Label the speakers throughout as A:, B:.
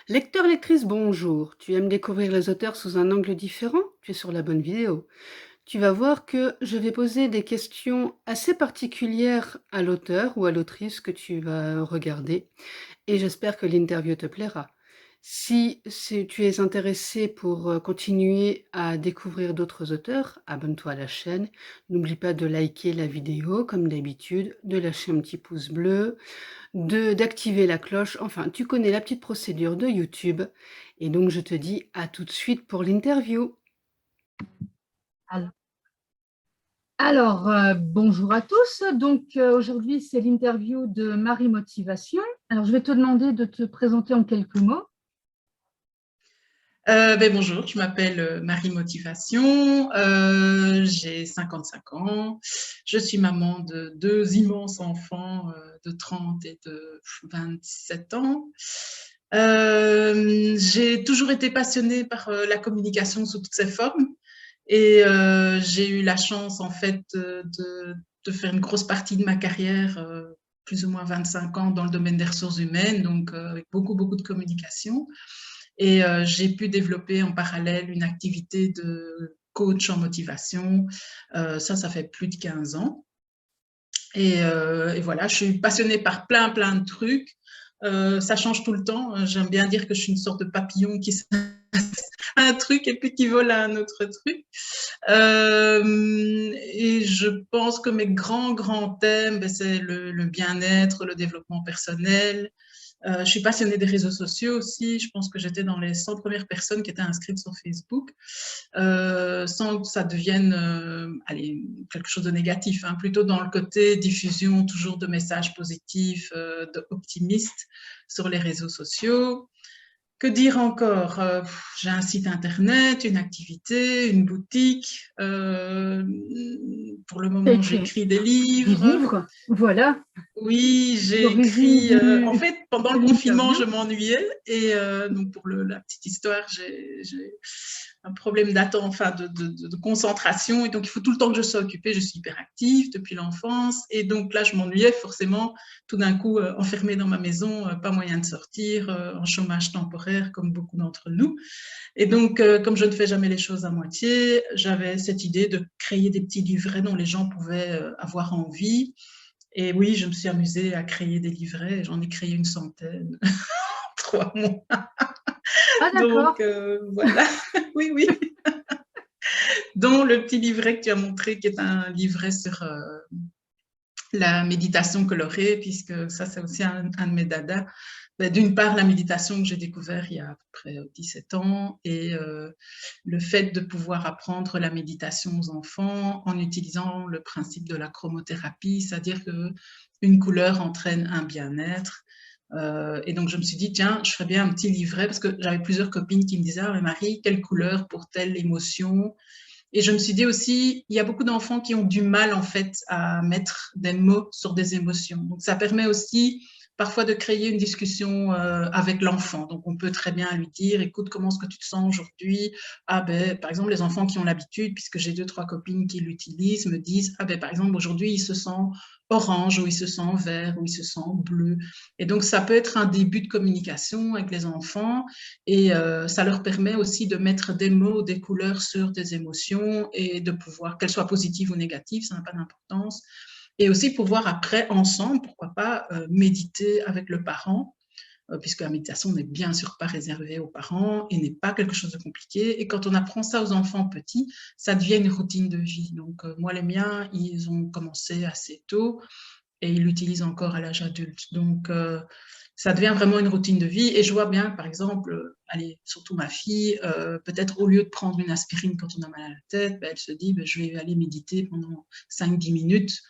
A: Lecteur, lectrice, bonjour. Tu aimes découvrir les auteurs sous un angle différent? Tu es sur la bonne vidéo. Tu vas voir que je vais poser des questions assez particulières à l'auteur ou à l'autrice que tu vas regarder et j'espère que l'interview te plaira. Si tu es intéressé pour continuer à découvrir d'autres auteurs, abonne-toi à la chaîne. N'oublie pas de liker la vidéo comme d'habitude, de lâcher un petit pouce bleu, d'activer la cloche. Enfin, tu connais la petite procédure de YouTube. Et donc, je te dis à tout de suite pour l'interview.
B: Alors, bonjour à tous. Aujourd'hui, c'est l'interview de Marie Motivation. Alors, je vais te demander de te présenter en quelques mots.
C: Bonjour, je m'appelle Marie Motivation, j'ai 55 ans, je suis maman de deux immenses enfants de 30 et de 27 ans. J'ai toujours été passionnée par la communication sous toutes ses formes et j'ai eu la chance en fait de faire une grosse partie de ma carrière, plus ou moins 25 ans dans le domaine des ressources humaines, donc avec beaucoup de communication. Et j'ai pu développer en parallèle une activité de coach en motivation. Ça fait plus de 15 ans. Et voilà, je suis passionnée par plein de trucs. Ça change tout le temps. J'aime bien dire que je suis une sorte de papillon qui à un truc et puis qui vole à un autre truc. Et je pense que mes grands thèmes, c'est le bien-être, le développement personnel. Je suis passionnée des réseaux sociaux aussi. Je pense que j'étais dans les 100 premières personnes qui étaient inscrites sur Facebook, sans que ça devienne allez, quelque chose de négatif, hein, plutôt dans le côté diffusion toujours de messages positifs, optimistes sur les réseaux sociaux. Que dire encore? J'ai un site internet, une activité, une boutique. Pour le moment, j'écris des
B: Des
C: livres.
B: livres, voilà.
C: Oui, j'ai
B: L'origine
C: écrit. En fait, pendant
B: de
C: le confinement,
B: l'interview.
C: je m'ennuyais et donc pour la petite histoire, j'ai un problème d'attente, enfin de concentration et donc il faut tout le temps que je sois occupée. Je suis hyperactive depuis l'enfance et donc là, je m'ennuyais forcément. Tout d'un coup, enfermée dans ma maison, pas moyen de sortir, en chômage temporaire comme beaucoup d'entre nous. Et donc, comme je ne fais jamais les choses à moitié, j'avais cette idée de créer des petits livrets dont les gens pouvaient avoir envie. Et oui, je me suis amusée à créer des livrets. J'en ai créé une centaine en 3 mois.
B: Ah,
C: Donc,
B: d'accord.
C: voilà. Oui, oui. Dont le petit livret que tu as montré, qui est un livret sur la méditation colorée, puisque ça, c'est aussi un de mes dadas. D'une part, la méditation que j'ai découvert il y a à peu près 17 ans et le fait de pouvoir apprendre la méditation aux enfants en utilisant le principe de la chromothérapie, c'est-à-dire qu'une couleur entraîne un bien-être. Et donc, je me suis dit, tiens, je ferais bien un petit livret parce que j'avais plusieurs copines qui me disaient, ah, mais Marie, quelle couleur pour telle émotion? Et je me suis dit aussi, il y a beaucoup d'enfants qui ont du mal en fait à mettre des mots sur des émotions. Donc ça permet aussi parfois de créer une discussion avec l'enfant. Donc on peut très bien lui dire, écoute, comment est-ce que tu te sens aujourd'hui? Ah ben, par exemple, les enfants qui ont l'habitude, puisque j'ai 2, 3 copines qui l'utilisent, me disent, ah ben, par exemple, aujourd'hui, il se sent orange, ou il se sent vert, ou il se sent bleu. Et donc ça peut être un début de communication avec les enfants et ça leur permet aussi de mettre des mots, des couleurs sur des émotions et de pouvoir, qu'elles soient positives ou négatives, ça n'a pas d'importance. Et aussi pouvoir après, ensemble, pourquoi pas, méditer avec le parent, puisque la méditation n'est bien sûr pas réservée aux parents et n'est pas quelque chose de compliqué. Et quand on apprend ça aux enfants petits, ça devient une routine de vie. Donc moi, les miens, ils ont commencé assez tôt et ils l'utilisent encore à l'âge adulte. Donc, ça devient vraiment une routine de vie. Et je vois bien, par exemple, allez, surtout ma fille, peut-être au lieu de prendre une aspirine quand on a mal à la tête, ben, elle se dit, ben, je vais aller méditer pendant 5-10 minutes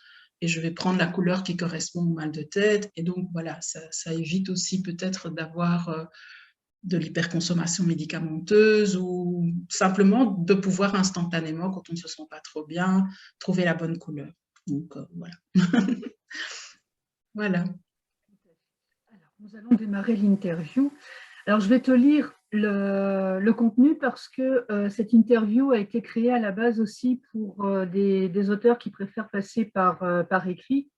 C: et je vais prendre la couleur qui correspond au mal de tête. Et donc, voilà, ça évite aussi peut-être d'avoir de l'hyperconsommation médicamenteuse ou simplement de pouvoir instantanément, quand on ne se sent pas trop bien, trouver la bonne couleur. Donc, voilà. Voilà.
B: Alors, nous allons démarrer l'interview. Alors, je vais te lire le contenu parce que cette interview a été créée à la base aussi pour des auteurs qui préfèrent passer par écrit.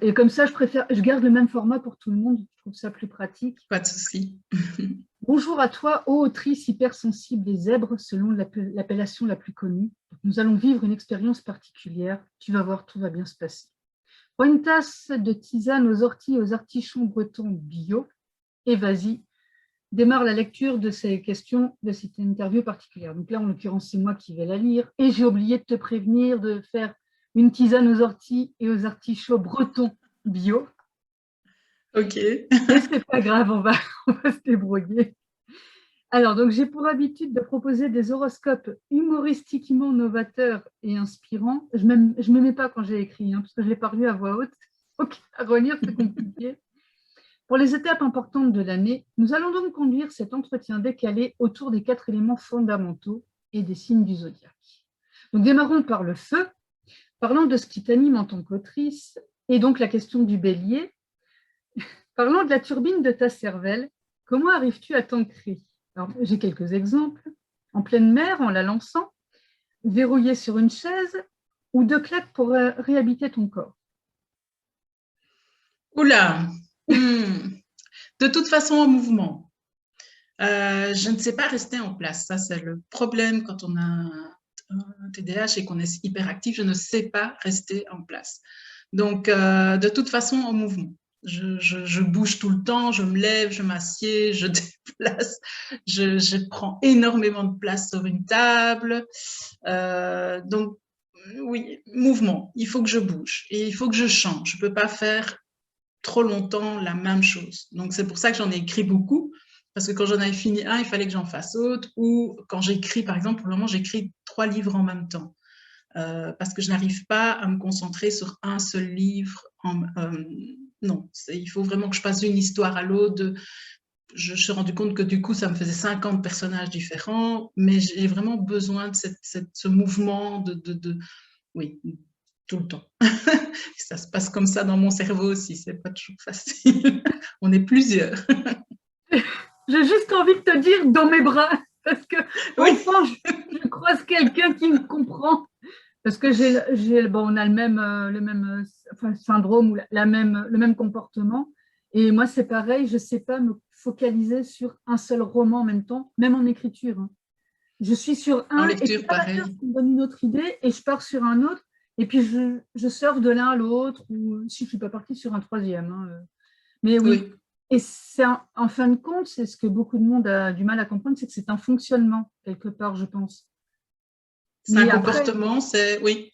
B: Et comme ça, je garde le même format pour tout le monde. Je trouve ça plus pratique.
C: Pas de souci.
B: Bonjour à toi, ô autrice hypersensible des zèbres, selon l'appellation la plus connue. Nous allons vivre une expérience particulière. Tu vas voir, tout va bien se passer. Prends une tasse de tisane aux orties et aux artichauts bretons bio et vas-y, démarre la lecture de ces questions, de cette interview particulière. Donc là, en l'occurrence, c'est moi qui vais la lire. Et j'ai oublié de te prévenir de faire une tisane aux orties et aux artichauts bretons bio.
C: Ok.
B: Mais c'est pas grave, on va se débrouiller. Alors, donc j'ai pour habitude de proposer des horoscopes humoristiquement novateurs et inspirants. Je ne me mets pas quand j'ai écrit, parce que je l'ai pas lu à voix haute. Donc, à relire, c'est compliqué. Pour les étapes importantes de l'année, nous allons donc conduire cet entretien décalé autour des 4 éléments fondamentaux et des signes du zodiaque. Donc, démarrons par le feu, parlant de ce qui t'anime en tant qu'autrice, et donc la question du bélier. Parlant de la turbine de ta cervelle, comment arrives-tu à t'ancrer? Alors, j'ai quelques exemples. En pleine mer, en la lançant, verrouillé sur une chaise, ou 2 claques pour réhabiter ton corps?
C: Oula. De toute façon, en mouvement. Je ne sais pas rester en place. Ça, c'est le problème quand on a un TDAH et qu'on est hyperactif. Je ne sais pas rester en place. Donc, de toute façon, en mouvement. Je bouge tout le temps, je me lève, je m'assieds, je déplace, je prends énormément de place sur une table. Donc, oui, mouvement. Il faut que je bouge et il faut que je change. Je ne peux pas faire trop longtemps la même chose. Donc, c'est pour ça que j'en ai écrit beaucoup, parce que quand j'en avais fini un, il fallait que j'en fasse autre, ou quand j'écris, par exemple, pour le moment, j'écris 3 livres en même temps, parce que je n'arrive pas à me concentrer sur un seul livre. Non, il faut vraiment que je passe d'une histoire à l'autre. Je me suis rendu compte que du coup, ça me faisait 50 personnages différents, mais j'ai vraiment besoin de ce mouvement oui, tout le temps. Ça se passe comme ça dans mon cerveau aussi, c'est pas toujours facile. On est plusieurs.
B: J'ai juste envie de te dire dans mes bras, parce que
C: Oui.
B: enfin, je croise quelqu'un qui me comprend. Parce que on a le même syndrome ou le même comportement. Et moi, c'est pareil, je ne sais pas me focaliser sur un seul roman en même temps, même en écriture. Hein. Je suis sur
C: En
B: un, et
C: lecture,
B: puis
C: pareil.
B: ça me donne une autre idée, et je pars sur un autre, et puis je surfe de l'un à l'autre, ou si je ne suis pas partie sur un troisième. Hein. Mais oui. Et en fin de compte, c'est ce que beaucoup de monde a du mal à comprendre, c'est que c'est un fonctionnement, quelque part, je pense.
C: C'est un comportement, oui.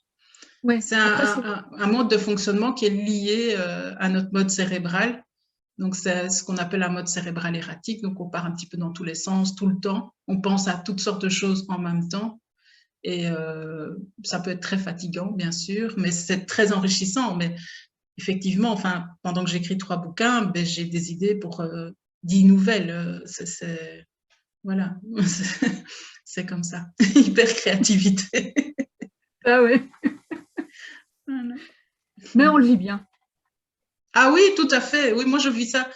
C: C'est un mode de fonctionnement qui est lié à notre mode cérébral. Donc, c'est ce qu'on appelle un mode cérébral erratique. Donc, on part un petit peu dans tous les sens, tout le temps. On pense à toutes sortes de choses en même temps. Et ça peut être très fatigant, bien sûr, mais c'est très enrichissant. Mais effectivement, enfin, pendant que j'écris 3 bouquins, ben, j'ai des idées pour 10 nouvelles. Voilà, c'est comme ça. Hyper créativité.
B: Ah oui. Mais on le vit bien.
C: Ah oui, tout à fait. Oui, moi, je vis ça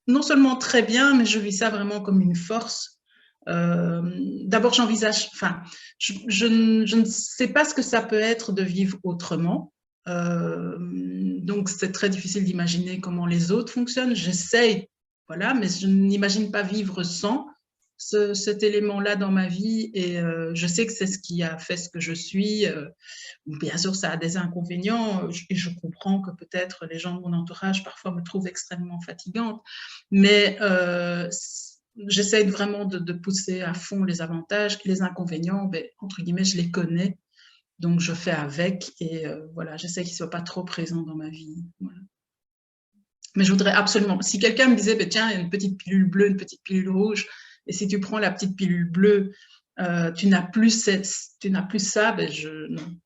C: non seulement très bien, mais je vis ça vraiment comme une force. D'abord, j'envisage, enfin, je ne sais pas ce que ça peut être de vivre autrement. Donc, c'est très difficile d'imaginer comment les autres fonctionnent. J'essaye, voilà, mais je n'imagine pas vivre sans cet élément-là dans ma vie. Et je sais que c'est ce qui a fait ce que je suis. Bien sûr, ça a des inconvénients et je comprends que peut-être les gens de mon entourage parfois me trouvent extrêmement fatigante, mais j'essaie vraiment de pousser à fond les avantages. Les inconvénients, ben, entre guillemets, je les connais, donc je fais avec et voilà, j'essaie qu'ils ne soient pas trop présents dans ma vie. Voilà. Mais je voudrais absolument, si quelqu'un me disait, ben, tiens, il y a une petite pilule bleue, une petite pilule rouge, et si tu prends la petite pilule bleue, tu n'as plus ça, ben non.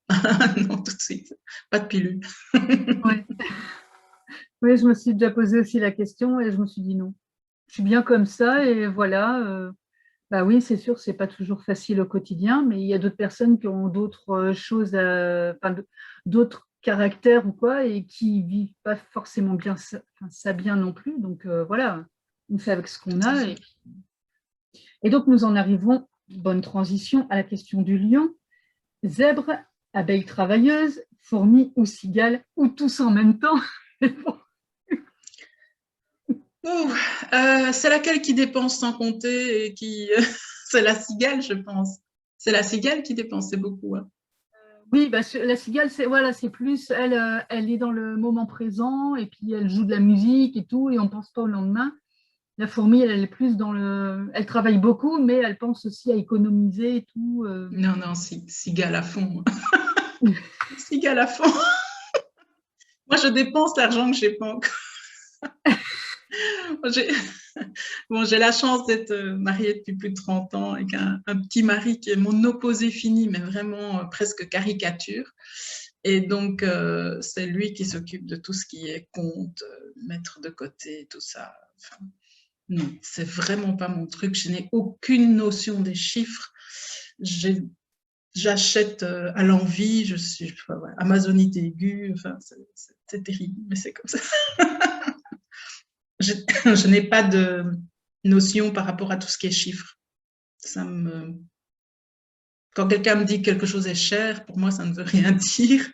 C: Non, tout de suite, pas de pilule.
B: Ouais. Oui, je me suis déjà posé aussi la question et je me suis dit non. Je suis bien comme ça et voilà. Bah oui, c'est sûr, c'est pas toujours facile au quotidien, mais il y a d'autres personnes qui ont d'autres choses, d'autres caractères ou quoi, et qui vivent pas forcément bien ça bien non plus. Donc voilà, on fait avec ce qu'on a. Et donc nous en arrivons, bonne transition, à la question du lion. Zèbre, abeille travailleuse, fourmi ou cigale, ou tous en même temps.
C: C'est laquelle qui dépense sans compter et qui... c'est la cigale, je pense. C'est la cigale qui dépensait beaucoup. Hein.
B: Oui, bah, la cigale, c'est voilà, c'est plus, elle est dans le moment présent et puis elle joue de la musique et tout, et on pense pas au lendemain. La fourmi, elle est plus dans le... Elle travaille beaucoup, mais elle pense aussi à économiser et tout.
C: Non, non, cigale à fond. Cigale à fond. Moi, je dépense l'argent que j'ai pas encore. J'ai la chance d'être mariée depuis plus de 30 ans avec un petit mari qui est mon opposé fini, mais vraiment presque caricature. Et donc, c'est lui qui s'occupe de tout ce qui est compte, mettre de côté, tout ça. Enfin, non, c'est vraiment pas mon truc. Je n'ai aucune notion des chiffres. J'achète à l'envie. Je suis voilà, amazonite aiguë. Enfin, c'est terrible, mais c'est comme ça. Je n'ai pas de notion par rapport à tout ce qui est chiffres. Quand quelqu'un me dit que quelque chose est cher, pour moi, ça ne veut rien dire.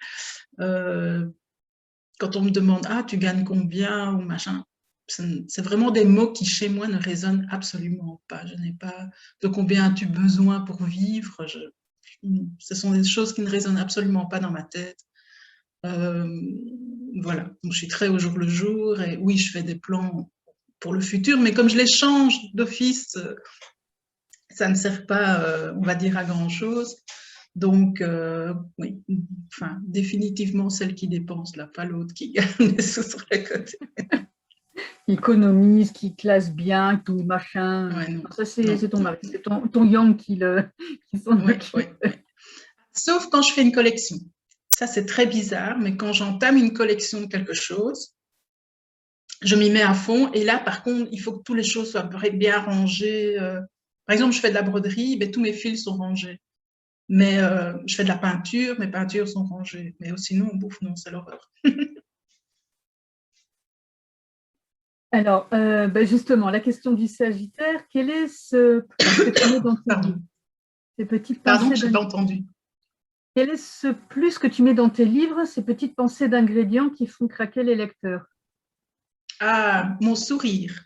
C: Quand on me demande « Ah, tu gagnes combien ?» ou machin, c'est vraiment des mots qui, chez moi, ne résonnent absolument pas. Je n'ai pas de combien as-tu besoin pour vivre. Ce sont des choses qui ne résonnent absolument pas dans ma tête. Voilà, donc je suis très au jour le jour et oui, je fais des plans pour le futur, mais comme je les change d'office, ça ne sert pas, on va dire, à grand-chose. Donc, oui, enfin, définitivement celle qui dépense, là, pas l'autre qui gagne des sous sur le côté.
B: Qui économise, qui classe bien, tout machin.
C: Ouais, non,
B: Ça, c'est
C: non,
B: ton
C: non.
B: mari, c'est ton yang qui s'en
C: Ouais,
B: occupe.
C: ouais, ouais. Sauf quand je fais une collection. Ça, c'est très bizarre, mais quand j'entame une collection de quelque chose, je m'y mets à fond. Et là, par contre, il faut que toutes les choses soient bien rangées. Par exemple, je fais de la broderie, mais tous mes fils sont rangés. Mais je fais de la peinture, mes peintures sont rangées. Mais sinon, on bouffe, non, c'est l'horreur.
B: Alors, justement, la question du Sagittaire, quel est ce plus que tu mets dans tes livres? Ces petites
C: Pardon,
B: pensées
C: je n'ai pas entendu.
B: Quel est ce plus que tu mets dans tes livres, ces petites pensées d'ingrédients qui font craquer les lecteurs?
C: Ah, mon sourire.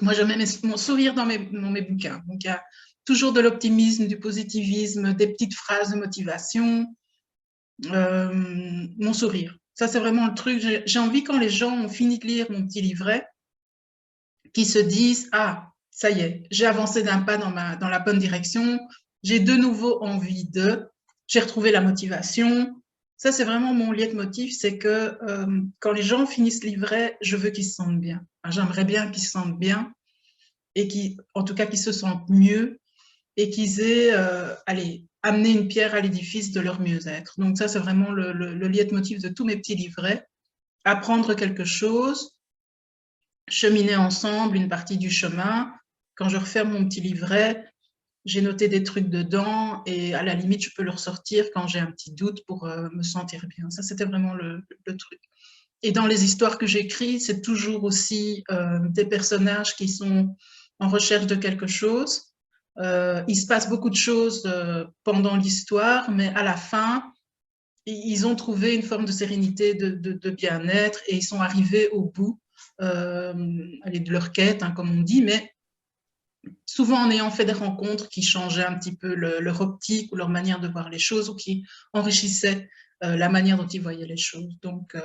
C: Moi, je mets mon sourire dans mes bouquins. Donc, il y a toujours de l'optimisme, du positivisme, des petites phrases de motivation. Mon sourire. Ça, c'est vraiment le truc. J'ai envie, quand les gens ont fini de lire mon petit livret, qu'ils se disent « Ah, ça y est, j'ai avancé d'un pas dans la bonne direction. J'ai de nouveau envie de. J'ai retrouvé la motivation. » Ça, c'est vraiment mon leitmotiv, c'est que quand les gens finissent le livret, je veux qu'ils se sentent bien. Enfin, j'aimerais bien qu'ils se sentent bien et en tout cas, qu'ils se sentent mieux et qu'ils aient, amené une pierre à l'édifice de leur mieux-être. Donc ça, c'est vraiment le leitmotiv de tous mes petits livrets. Apprendre quelque chose, cheminer ensemble une partie du chemin. Quand je referme mon petit livret, j'ai noté des trucs dedans et à la limite, je peux le ressortir quand j'ai un petit doute pour me sentir bien. Ça, c'était vraiment le truc. Et dans les histoires que j'écris, c'est toujours aussi des personnages qui sont en recherche de quelque chose. Il se passe beaucoup de choses pendant l'histoire, mais à la fin, ils ont trouvé une forme de sérénité, de bien-être et ils sont arrivés au bout de leur quête, hein, comme on dit, mais souvent en ayant fait des rencontres qui changeaient un petit peu leur optique ou leur manière de voir les choses ou qui enrichissaient la manière dont ils voyaient les choses. Donc,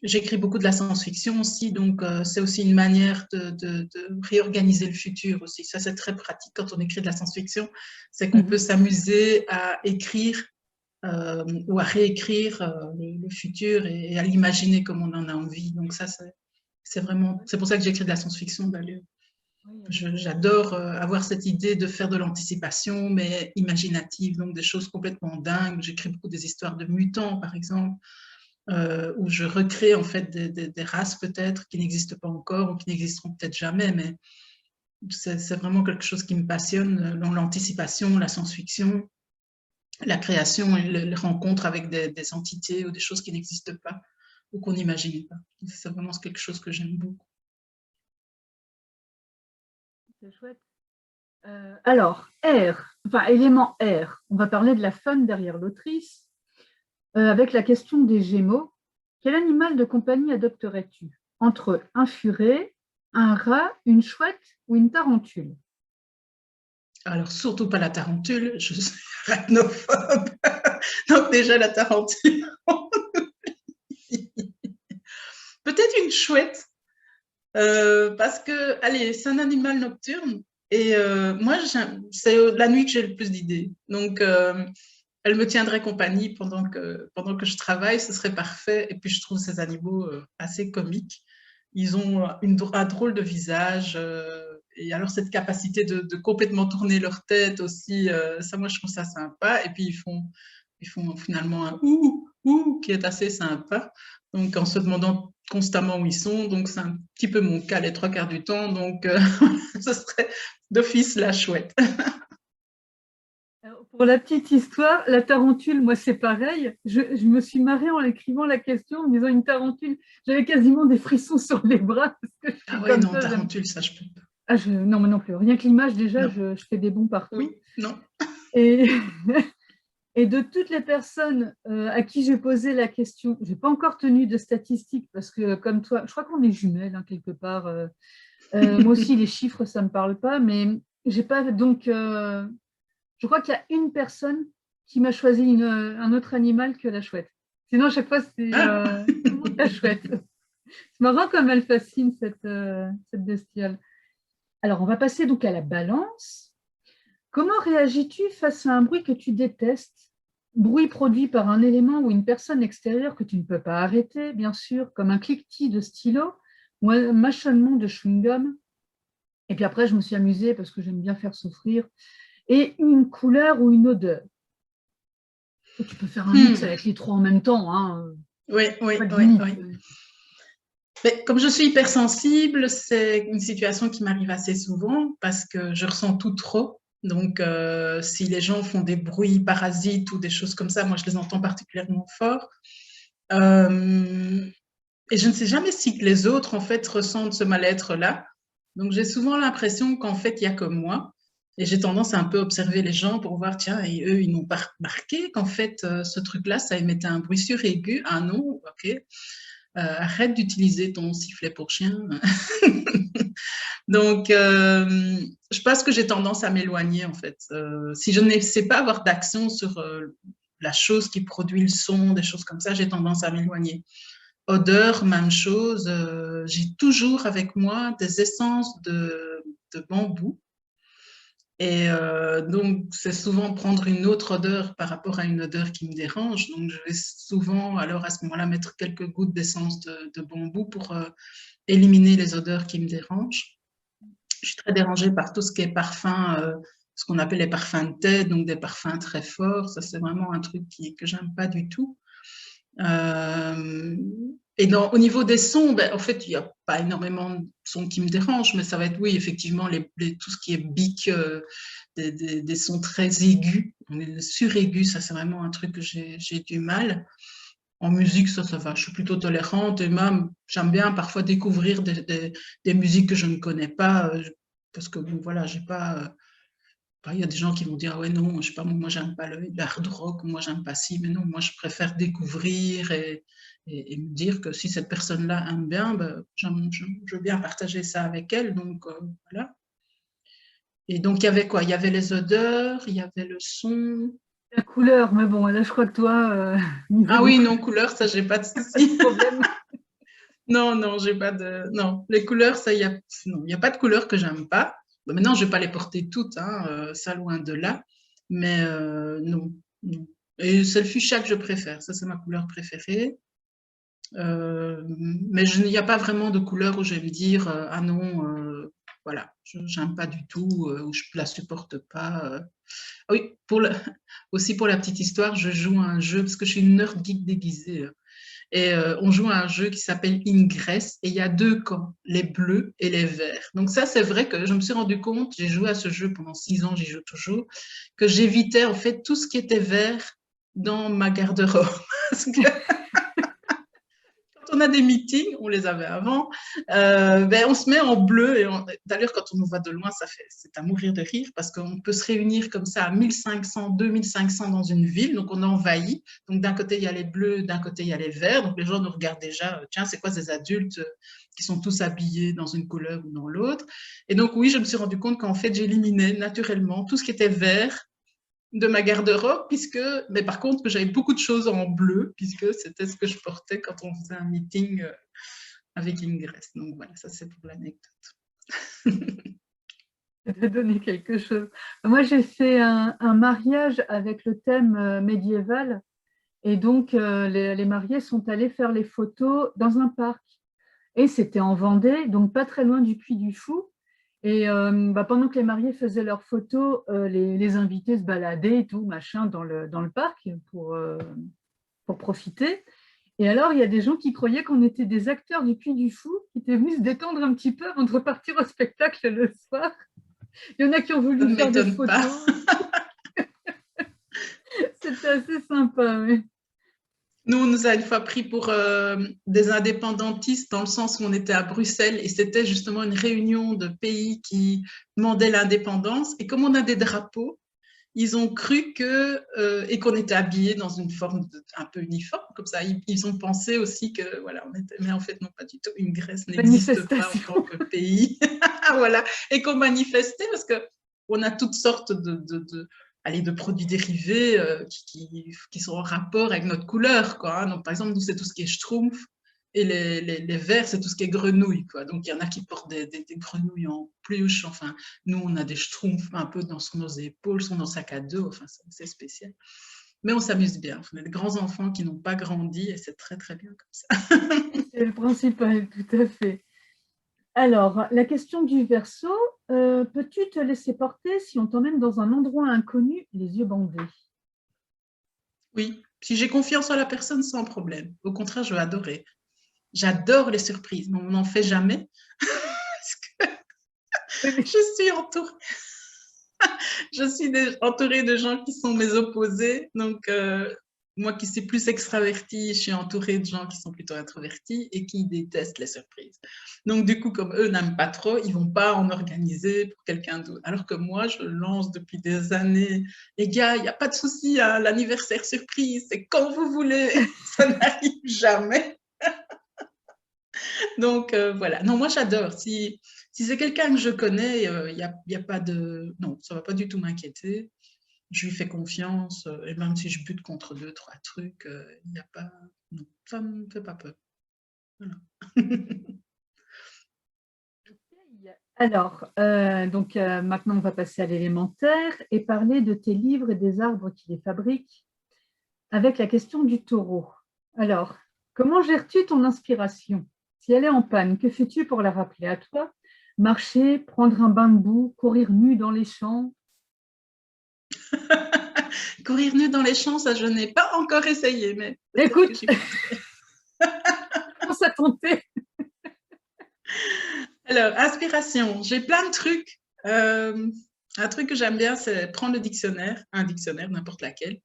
C: j'écris beaucoup de la science-fiction aussi, donc c'est aussi une manière de réorganiser le futur aussi. Ça, c'est très pratique quand on écrit de la science-fiction, c'est qu'on peut s'amuser à écrire ou à réécrire le futur et à l'imaginer comme on en a envie. Donc ça, c'est pour ça que j'écris de la science-fiction d'ailleurs. J'adore avoir cette idée de faire de l'anticipation, mais imaginative, donc des choses complètement dingues. J'écris beaucoup des histoires de mutants, par exemple, où je recrée en fait des races peut-être qui n'existent pas encore ou qui n'existeront peut-être jamais, mais c'est vraiment quelque chose qui me passionne, dans l'anticipation, la science-fiction, la création et les rencontres avec des entités ou des choses qui n'existent pas ou qu'on n'imagine pas. C'est vraiment quelque chose que j'aime beaucoup.
B: C'est chouette. Alors, élément R, on va parler de la femme derrière l'autrice, avec la question des Gémeaux. Quel animal de compagnie adopterais-tu? Entre un furet, un rat, une chouette ou une tarentule?
C: Alors, surtout pas la tarentule, je suis arachnophobe. Donc déjà, la tarentule. Peut-être une chouette, parce que, allez, c'est un animal nocturne. Et moi, c'est la nuit que j'ai le plus d'idées. Donc, elle me tiendrait compagnie pendant que je travaille, ce serait parfait. Et puis, je trouve ces animaux assez comiques. Ils ont un drôle de visage. Et alors, cette capacité de complètement tourner leur tête aussi, ça, moi, je trouve ça sympa. Et puis, ils font finalement un ouh qui est assez sympa. Donc, en se demandant constamment où ils sont. Donc, c'est un petit peu mon cas les 3/4 du temps. Donc, ce serait d'office la chouette.
B: Alors, pour la petite histoire, la tarentule, moi, c'est pareil. Je me suis marrée en écrivant la question en me disant une tarentule. J'avais quasiment des frissons sur les bras parce que je
C: Ah
B: suis
C: ouais,
B: comme
C: non,
B: ça.
C: tarentule, ça, je peux pas.
B: Ah, non, mais non plus. Rien que l'image, déjà,
C: Non.
B: je fais des bonds partout.
C: Oui, non.
B: Et, et de toutes les personnes à qui j'ai posé la question, je n'ai pas encore tenu de statistiques parce que, comme toi, je crois qu'on est jumelles hein, quelque part. Moi aussi, les chiffres, ça ne me parle pas, mais j'ai pas. Donc, je crois qu'il y a une personne qui m'a choisi un autre animal que la chouette. Sinon, à chaque fois, c'est
C: Ah.
B: tout le monde la chouette. C'est marrant comme elle fascine cette bestiole. Alors, on va passer donc à la balance. Comment réagis-tu face à un bruit que tu détestes? Bruit produit par un élément ou une personne extérieure que tu ne peux pas arrêter, bien sûr, comme un cliquetis de stylo ou un mâchonnement de chewing-gum. Et puis après, je me suis amusée parce que j'aime bien faire souffrir. Et une couleur ou une odeur. Tu peux faire un mix avec les trois en même temps. Hein.
C: Oui, oui,
B: Pas de
C: oui,
B: limite.
C: oui. Mais comme je suis hypersensible, c'est une situation qui m'arrive assez souvent parce que je ressens tout trop. Donc, si les gens font des bruits parasites ou des choses comme ça, moi, je les entends particulièrement fort. Et je ne sais jamais si les autres, en fait, ressentent ce mal-être-là. Donc, j'ai souvent l'impression qu'en fait, il n'y a que moi. Et j'ai tendance à un peu observer les gens pour voir, tiens, et eux, ils n'ont pas remarqué qu'en fait, ce truc-là, ça émettait un bruit suraigu. Ah non, ok. Arrête d'utiliser ton sifflet pour chien. Donc, je pense que j'ai tendance à m'éloigner, en fait. Si je ne sais pas avoir d'action sur la chose qui produit le son, des choses comme ça, j'ai tendance à m'éloigner. Odeur, même chose. J'ai toujours avec moi des essences de bambou. Et donc, c'est souvent prendre une autre odeur par rapport à une odeur qui me dérange. Donc, je vais souvent, alors à ce moment-là, mettre quelques gouttes d'essence de bambou pour éliminer les odeurs qui me dérangent. Je suis très dérangée par tout ce qui est parfum, ce qu'on appelle les parfums de tête, donc des parfums très forts. Ça, c'est vraiment un truc que j'aime pas du tout. Et au niveau des sons, ben, en fait, il n'y a pas énormément de sons qui me dérangent, mais ça va être, oui, effectivement, tout ce qui est bic, des sons très aigus. On est suraigus, ça, c'est vraiment un truc que j'ai du mal. En musique, ça va. Je suis plutôt tolérante et même, j'aime bien parfois découvrir des musiques que je ne connais pas, parce que, bon, voilà, j'ai pas. Il y a des gens qui vont dire, ah ouais, non, je sais pas, moi, j'aime pas le hard rock, moi, j'aime pas ci, mais non, moi, je préfère découvrir et me dire que si cette personne-là aime bien, ben, je veux bien partager ça avec elle, donc voilà. Et donc, il y avait quoi? Il y avait les odeurs, il y avait le son.
B: La couleur, mais bon, là, je crois que toi, niveau
C: Ah
B: des
C: oui,
B: couleurs,
C: non, couleur, ça, j'ai pas de
B: pas de
C: souci.
B: problème.
C: Non, non, j'ai pas de. Non, les couleurs, ça, non, il y a pas de couleurs que j'aime pas. Bon, maintenant, je vais pas les porter toutes, hein, ça loin de là. Mais non, non. Et c'est le fuchsia que je préfère. Ça, c'est ma couleur préférée. Mais il n'y a pas vraiment de couleur où je vais me dire ah non, voilà, je n'aime pas du tout ou je la supporte pas. Ah oui, aussi pour la petite histoire, je joue à un jeu parce que je suis une nerd geek déguisée. Et on joue à un jeu qui s'appelle Ingress et il y a deux camps, les bleus et les verts. Donc ça, c'est vrai que je me suis rendu compte, j'ai joué à ce jeu pendant 6 ans, j'y joue toujours, que j'évitais en fait tout ce qui était vert dans ma garde-robe. Parce que on a des meetings, on les avait avant, on se met en bleu. D'ailleurs, quand on nous voit de loin, c'est à mourir de rire parce qu'on peut se réunir comme ça à 1500, 2500 dans une ville. Donc, on a envahi. Donc, d'un côté, il y a les bleus, d'un côté, il y a les verts. Donc, les gens nous regardent déjà. Tiens, c'est quoi ces adultes qui sont tous habillés dans une couleur ou dans l'autre? Et donc, oui, je me suis rendu compte qu'en fait, j'éliminais naturellement tout ce qui était vert de ma garde-robe, mais par contre, j'avais beaucoup de choses en bleu, puisque c'était ce que je portais quand on faisait un meeting avec Ingress. Donc voilà, ça c'est pour l'anecdote.
B: Ça t'a donné quelque chose. Moi, j'ai fait un mariage avec le thème médiéval, et donc les mariés sont allés faire les photos dans un parc. Et c'était en Vendée, donc pas très loin du Puy du Fou. Et pendant que les mariés faisaient leurs photos, les invités se baladaient et tout, machin, dans le parc pour profiter. Et alors, il y a des gens qui croyaient qu'on était des acteurs du Puy du Fou, qui étaient venus se détendre un petit peu avant de repartir au spectacle le soir. Il y en a qui ont voulu faire des photos. C'était assez sympa, oui.
C: Nous, on nous a une fois pris pour des indépendantistes dans le sens où on était à Bruxelles et c'était justement une réunion de pays qui demandaient l'indépendance. Et comme on a des drapeaux, ils ont cru et qu'on était habillés dans une forme un peu uniforme, comme ça. Ils ont pensé aussi que, voilà, mais en fait, non, pas du tout. Une Grèce n'existe pas en tant que pays. Voilà. Et qu'on manifestait parce qu'on a toutes sortes de produits dérivés qui sont en rapport avec notre couleur, quoi. Donc, par exemple, nous, c'est tout ce qui est schtroumpf. Et les verts, c'est tout ce qui est grenouille, quoi. Donc, il y en a qui portent des grenouilles en peluche. Enfin, nous, on a des schtroumpfs un peu sur nos épaules, sur nos sacs à dos. Enfin, c'est spécial. Mais on s'amuse bien. On a des grands enfants qui n'ont pas grandi et c'est très, très bien comme ça.
B: C'est le principal, tout à fait. Alors, la question du Verseau, peux-tu te laisser porter si on t'emmène dans un endroit inconnu, les yeux bandés?
C: Oui, si j'ai confiance en la personne, sans problème. Au contraire, je vais adorer. J'adore les surprises, mais on n'en fait jamais. Parce que je suis entourée de gens qui sont mes opposés. Donc, moi qui suis plus extravertie, je suis entourée de gens qui sont plutôt introvertis et qui détestent les surprises. Donc, du coup, comme eux n'aiment pas trop, ils ne vont pas en organiser pour quelqu'un d'autre. Alors que moi, je lance depuis des années. Les gars, il n'y a pas de souci, hein, l'anniversaire surprise, c'est quand vous voulez. Ça n'arrive jamais. Donc, voilà. Non, moi, j'adore. Si c'est quelqu'un que je connais, y a pas de... Non, ça ne va pas du tout m'inquiéter. Je lui fais confiance. Et même si je bute contre 2, 3 trucs, il n'y a pas... Non, ça ne me fait pas peur. Voilà.
B: Alors, maintenant, on va passer à l'élémentaire et parler de tes livres et des arbres qui les fabriquent avec la question du taureau. Alors, comment gères-tu ton inspiration? Si elle est en panne, que fais-tu pour la rappeler à toi? Marcher, prendre un bain de boue, courir nu dans les champs?
C: Courir nu dans les champs, ça, je n'ai pas encore essayé, mais
B: écoute, comment ça tenter?
C: Alors, inspiration, j'ai plein de trucs. Un truc que j'aime bien, c'est prendre le dictionnaire, un dictionnaire, n'importe laquelle,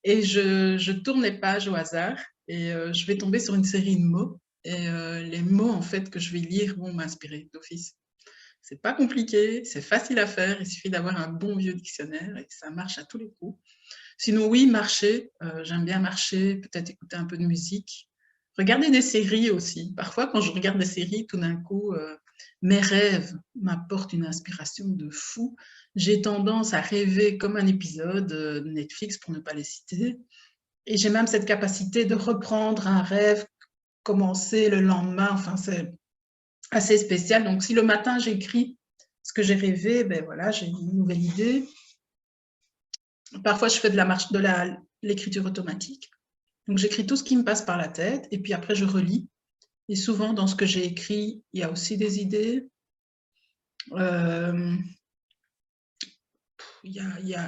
C: et je tourne les pages au hasard et je vais tomber sur une série de mots. Et les mots, en fait, que je vais lire vont m'inspirer d'office. C'est pas compliqué, c'est facile à faire, il suffit d'avoir un bon vieux dictionnaire et ça marche à tous les coups. Sinon, oui, marcher, j'aime bien marcher, peut-être écouter un peu de musique. Regarder des séries aussi. Parfois, quand je regarde des séries, tout d'un coup, mes rêves m'apportent une inspiration de fou. J'ai tendance à rêver comme un épisode de Netflix, pour ne pas les citer. Et j'ai même cette capacité de reprendre un rêve, commencer le lendemain. Enfin, c'est assez spécial. Donc, si le matin, j'écris ce que j'ai rêvé, ben voilà, j'ai une nouvelle idée. Parfois, je fais de l'écriture automatique. Donc, j'écris tout ce qui me passe par la tête et puis après, je relis. Et souvent, dans ce que j'ai écrit, il y a aussi des idées.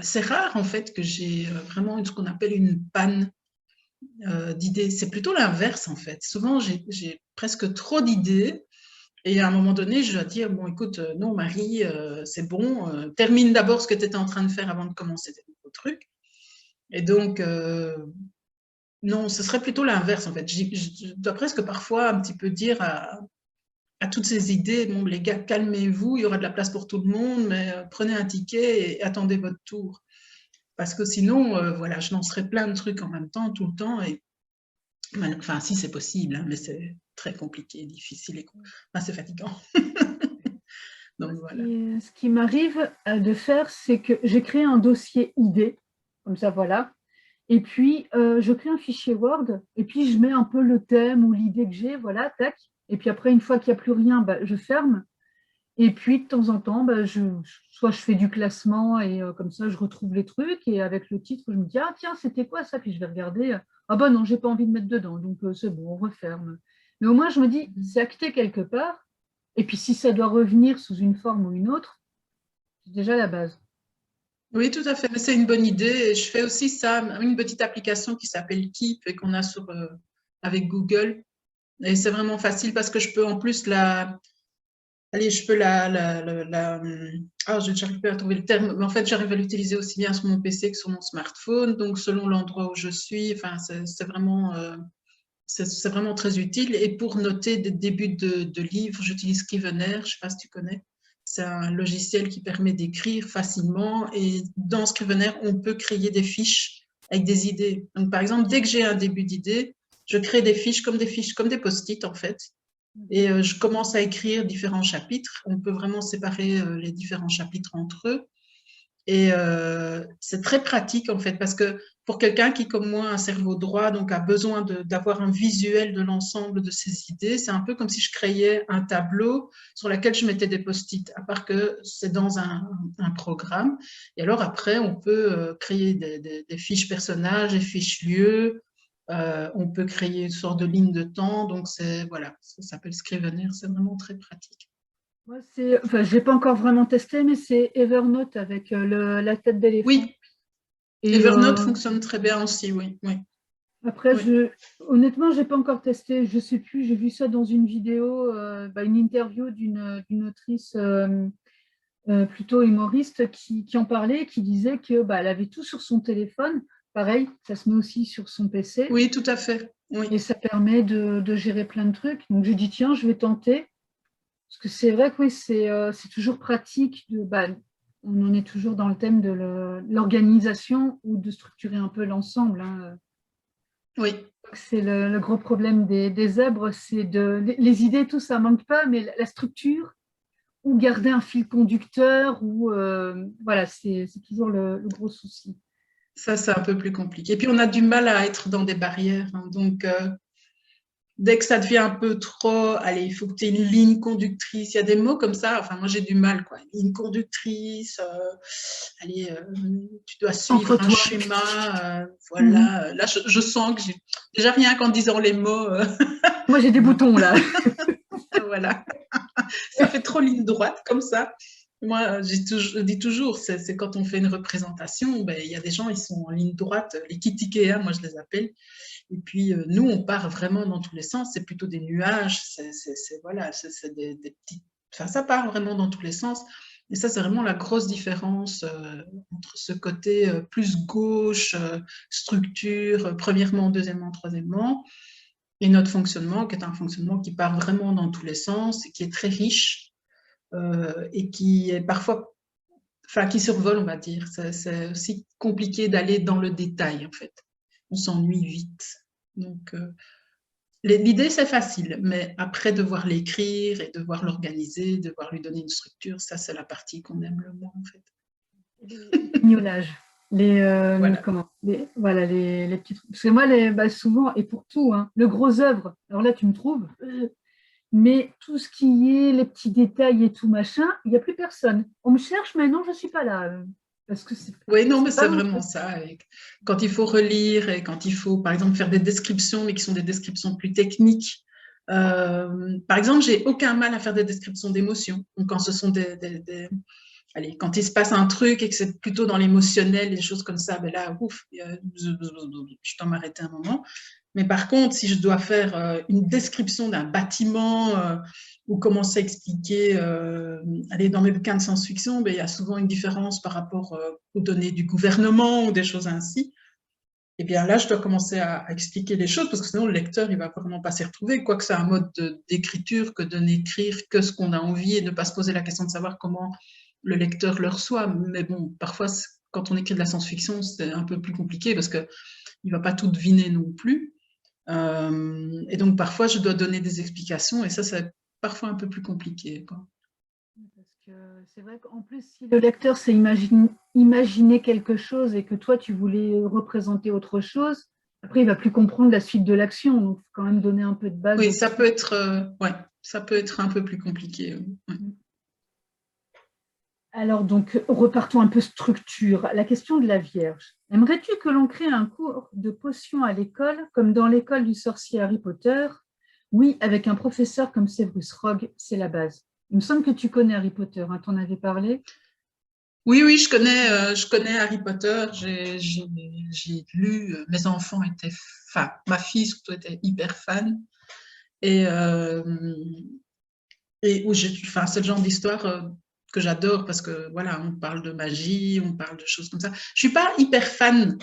C: C'est rare, en fait, que j'ai vraiment ce qu'on appelle une panne d'idées. C'est plutôt l'inverse, en fait. Souvent, j'ai presque trop d'idées. Et à un moment donné, je dois dire, bon, écoute, non, Marie, c'est bon, termine d'abord ce que tu étais en train de faire avant de commencer tes nouveaux trucs. Et donc, Non, ce serait plutôt l'inverse en fait. Je dois presque parfois un petit peu dire à toutes ces idées, bon les gars, calmez-vous, il y aura de la place pour tout le monde, mais prenez un ticket et attendez votre tour. Parce que sinon, voilà, je lancerai plein de trucs en même temps, tout le temps, et enfin, si c'est possible, hein, mais c'est très compliqué, difficile et enfin, c'est fatigant. Donc voilà.
B: Ce qui m'arrive de faire, c'est que j'ai créé un dossier idée, comme ça, voilà. Et puis, je crée un fichier Word, et puis je mets un peu le thème ou l'idée que j'ai, voilà, tac. Et puis après, une fois qu'il n'y a plus rien, bah, je ferme. Et puis, de temps en temps, bah, soit je fais du classement, et comme ça, je retrouve les trucs. Et avec le titre, je me dis, ah tiens, c'était quoi ça? Puis je vais regarder. Ah bah non, j'ai pas envie de mettre dedans, donc c'est bon, on referme. Mais au moins, je me dis, c'est acté quelque part. Et puis, si ça doit revenir sous une forme ou une autre, c'est déjà la base.
C: Oui, tout à fait, mais c'est une bonne idée. Et je fais aussi ça, une petite application qui s'appelle Keep et qu'on a avec Google. Et c'est vraiment facile parce que je peux en plus allez, je peux ah, je n'arrive pas à trouver le terme, mais en fait, j'arrive à l'utiliser aussi bien sur mon PC que sur mon smartphone. Donc, selon l'endroit où je suis, enfin, c'est vraiment très utile. Et pour noter des débuts de livres, j'utilise Scrivener, je ne sais pas si tu connais. C'est un logiciel qui permet d'écrire facilement. Et dans Scrivener, on peut créer des fiches avec des idées. Donc, par exemple, dès que j'ai un début d'idée, je crée des fiches, comme des post-it en fait. Et je commence à écrire différents chapitres. On peut vraiment séparer les différents chapitres entre eux. Et c'est très pratique en fait, parce que pour quelqu'un qui, comme moi, a un cerveau droit, donc a besoin d'avoir un visuel de l'ensemble de ses idées, c'est un peu comme si je créais un tableau sur lequel je mettais des post-it, à part que c'est dans un programme. Et alors après, on peut créer des fiches personnages, des fiches lieux, on peut créer une sorte de ligne de temps, donc voilà, ça s'appelle Scrivener, c'est vraiment très pratique.
B: Moi, enfin, je n'ai pas encore vraiment testé, mais c'est Evernote avec la tête d'éléphant.
C: Oui,
B: Et
C: Evernote fonctionne très bien aussi, oui, oui.
B: après,
C: Oui.
B: honnêtement, je n'ai pas encore testé. Je ne sais plus, j'ai vu ça dans une vidéo, une interview d'une autrice plutôt humoriste qui en parlait, qui disait que elle avait tout sur son téléphone. Pareil, ça se met aussi sur son PC.
C: Oui, tout à fait. Oui.
B: Et ça permet de gérer plein de trucs. Donc, je dis, tiens, je vais tenter. Parce que c'est vrai que oui, c'est toujours pratique. On en est toujours dans le thème de l'organisation ou de structurer un peu l'ensemble. Hein.
C: Oui.
B: C'est le gros problème des zèbres, c'est les idées, tout ça manque pas, mais la structure ou garder un fil conducteur, ou voilà, c'est toujours le gros souci.
C: Ça, c'est un peu plus compliqué. Et puis, on a du mal à être dans des barrières. Hein. Donc, dès que ça devient un peu trop, allez, il faut que tu aies une ligne conductrice. Il y a des mots comme ça. Enfin, moi, j'ai du mal, quoi. Ligne conductrice, allez, tu dois suivre
B: Entre
C: un
B: toi.
C: schéma. Voilà. Là, je sens que j'ai déjà rien qu'en disant les mots.
B: Moi, j'ai des boutons là.
C: Voilà. Ça fait trop ligne droite comme ça. Moi, je dis toujours, c'est quand on fait une représentation, ben, il y a des gens, ils sont en ligne droite, les kits Ikea, moi je les appelle. Et puis, nous, on part vraiment dans tous les sens. C'est plutôt des nuages, voilà, c'est des petits. Enfin, ça part vraiment dans tous les sens. Et ça, c'est vraiment la grosse différence entre ce côté plus gauche, structure, premièrement, deuxièmement, troisièmement, et notre fonctionnement, qui est un fonctionnement qui part vraiment dans tous les sens et qui est très riche et qui est parfois, enfin, qui survole, on va dire. C'est aussi compliqué d'aller dans le détail, en fait. On s'ennuie vite. Donc, l'idée, c'est facile, mais après, devoir l'écrire et devoir l'organiser, devoir lui donner une structure, ça, c'est la partie qu'on aime le moins, en fait.
B: Les pignolages.
C: Voilà.
B: Voilà, les petits trucs. Parce que moi, souvent, et pour tout, hein, le gros œuvre, alors là, tu me trouves, mais tout ce qui est les petits détails et tout machin, il n'y a plus personne. On me cherche, mais non, je ne suis pas là. Parce que
C: oui, non, mais
B: pas
C: c'est vraiment ça. Quand il faut relire et quand il faut, par exemple, faire des descriptions, mais qui sont des descriptions plus techniques. Par exemple, j'ai aucun mal à faire des descriptions d'émotions. Donc, quand ce sont allez, quand il se passe un truc et que c'est plutôt dans l'émotionnel, des choses comme ça, ben là, ouf, je dois m'arrêter un moment. Mais par contre, si je dois faire une description d'un bâtiment ou commencer à expliquer, aller dans mes bouquins de science-fiction, ben, il y a souvent une différence par rapport aux données du gouvernement ou des choses ainsi. eh bien là, je dois commencer à expliquer les choses parce que sinon le lecteur, il va vraiment pas s'y retrouver. Quoique c'est un mode d'écriture que de n'écrire que ce qu'on a envie et ne pas se poser la question de savoir comment le lecteur le reçoit. Mais bon, parfois, quand on écrit de la science-fiction, c'est un peu plus compliqué parce qu'il ne va pas tout deviner non plus. Et donc, parfois, je dois donner des explications et ça, c'est parfois un peu plus compliqué, quoi.
B: Parce que c'est vrai qu'en plus, si le lecteur s'est imaginé quelque chose et que toi, tu voulais représenter autre chose, après, il ne va plus comprendre la suite de l'action. Donc, il faut quand même donner un peu de base.
C: Oui, ça peut être, ouais, ça peut être un peu plus compliqué. Ouais.
B: Alors, donc, repartons un peu structure. La question de la Vierge. Aimerais-tu que l'on crée un cours de potions à l'école, comme dans l'école du sorcier Harry Potter? Oui, avec un professeur comme Severus Rogue, c'est la base. Il me semble que tu connais Harry Potter, hein, t'en avais parlé?
C: Oui, oui, je connais Harry Potter. J'ai lu, mes enfants étaient, enfin, ma fille surtout était hyper fan. Et, enfin, c'est le genre d'histoire que j'adore parce que voilà, on parle de magie, on parle de choses comme ça. Je suis pas hyper fan,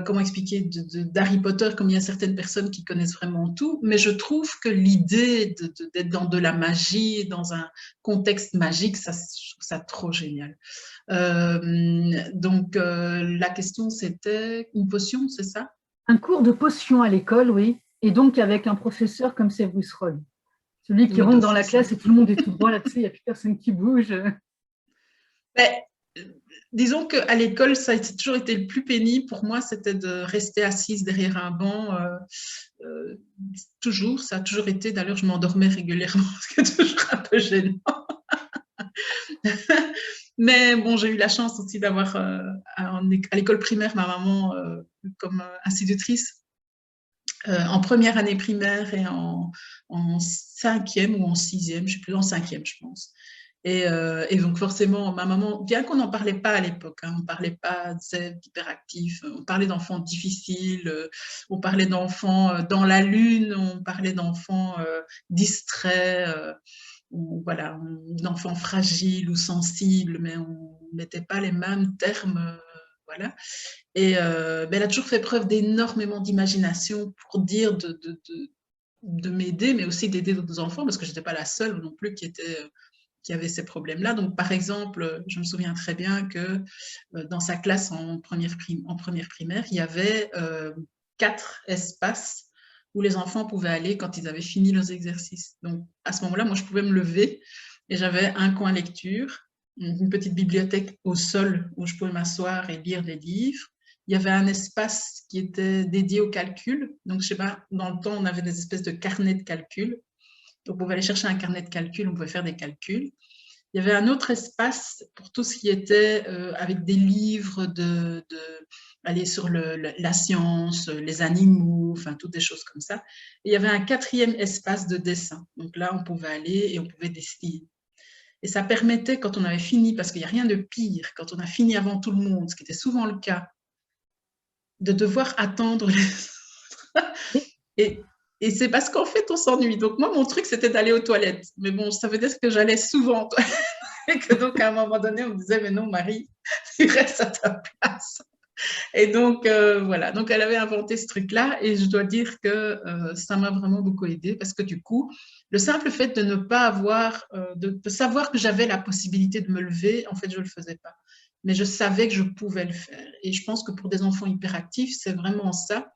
C: comment expliquer, d'Harry Potter comme il y a certaines personnes qui connaissent vraiment tout, mais je trouve que l'idée d'être dans de la magie, dans un contexte magique, ça, je trouve ça trop génial. Donc la question c'était une potion, c'est ça?
B: Un cours de potions à l'école, oui, et donc avec un professeur comme Severus Rogue. Celui qui
C: Oui,
B: rentre dans la
C: d'office.
B: classe et tout le monde est tout droit là-dessus, il n'y a plus personne qui bouge.
C: Ben, disons qu'à l'école, ça a toujours été le plus pénible pour moi, c'était de rester assise derrière un banc. Toujours, ça a toujours été. D'ailleurs, je m'endormais régulièrement, ce qui est toujours un peu gênant. Mais bon, j'ai eu la chance aussi d'avoir à l'école primaire ma maman comme institutrice en première année primaire et en cinquième ou en sixième, je ne sais plus, en cinquième, je pense. Et donc forcément, ma maman, bien qu'on n'en parlait pas à l'époque, hein, on ne parlait pas d'hyperactifs, on parlait d'enfants difficiles, on parlait d'enfants dans la lune, on parlait d'enfants distraits, voilà, d'enfants fragiles ou sensibles, mais on ne mettait pas les mêmes termes. Voilà. Et ben, elle a toujours fait preuve d'énormément d'imagination pour dire de m'aider, mais aussi d'aider d'autres enfants, parce que je n'étais pas la seule non plus qui avait ces problèmes-là. Donc, par exemple, je me souviens très bien que dans sa classe en première primaire, il y avait 4 espaces où les enfants pouvaient aller quand ils avaient fini leurs exercices. Donc, à ce moment-là, moi, je pouvais me lever et j'avais un coin lecture, une petite bibliothèque au sol où je pouvais m'asseoir et lire des livres. Il y avait un espace qui était dédié au calcul. Donc, je sais pas, dans le temps, on avait des espèces de carnets de calcul. Donc, on pouvait aller chercher un carnet de calcul, on pouvait faire des calculs. Il y avait un autre espace pour tout ce qui était avec des livres aller sur la science, les animaux, enfin toutes des choses comme ça. Et il y avait un 4e espace de dessin. Donc là, on pouvait aller et on pouvait dessiner. Et ça permettait, quand on avait fini, parce qu'il n'y a rien de pire, quand on a fini avant tout le monde, ce qui était souvent le cas, de devoir attendre les autres. Et c'est parce qu'en fait, on s'ennuie. Donc moi, mon truc, c'était d'aller aux toilettes. Mais bon, ça veut dire que j'allais souvent aux toilettes. Et que donc, à un moment donné, on me disait, mais non, Marie, tu restes à ta place. Et donc, voilà. Donc, elle avait inventé ce truc-là. Et je dois dire que ça m'a vraiment beaucoup aidé parce que du coup, le simple fait de ne pas avoir, de savoir que j'avais la possibilité de me lever, en fait, je ne le faisais pas. Mais je savais que je pouvais le faire. Et je pense que pour des enfants hyperactifs, c'est vraiment ça.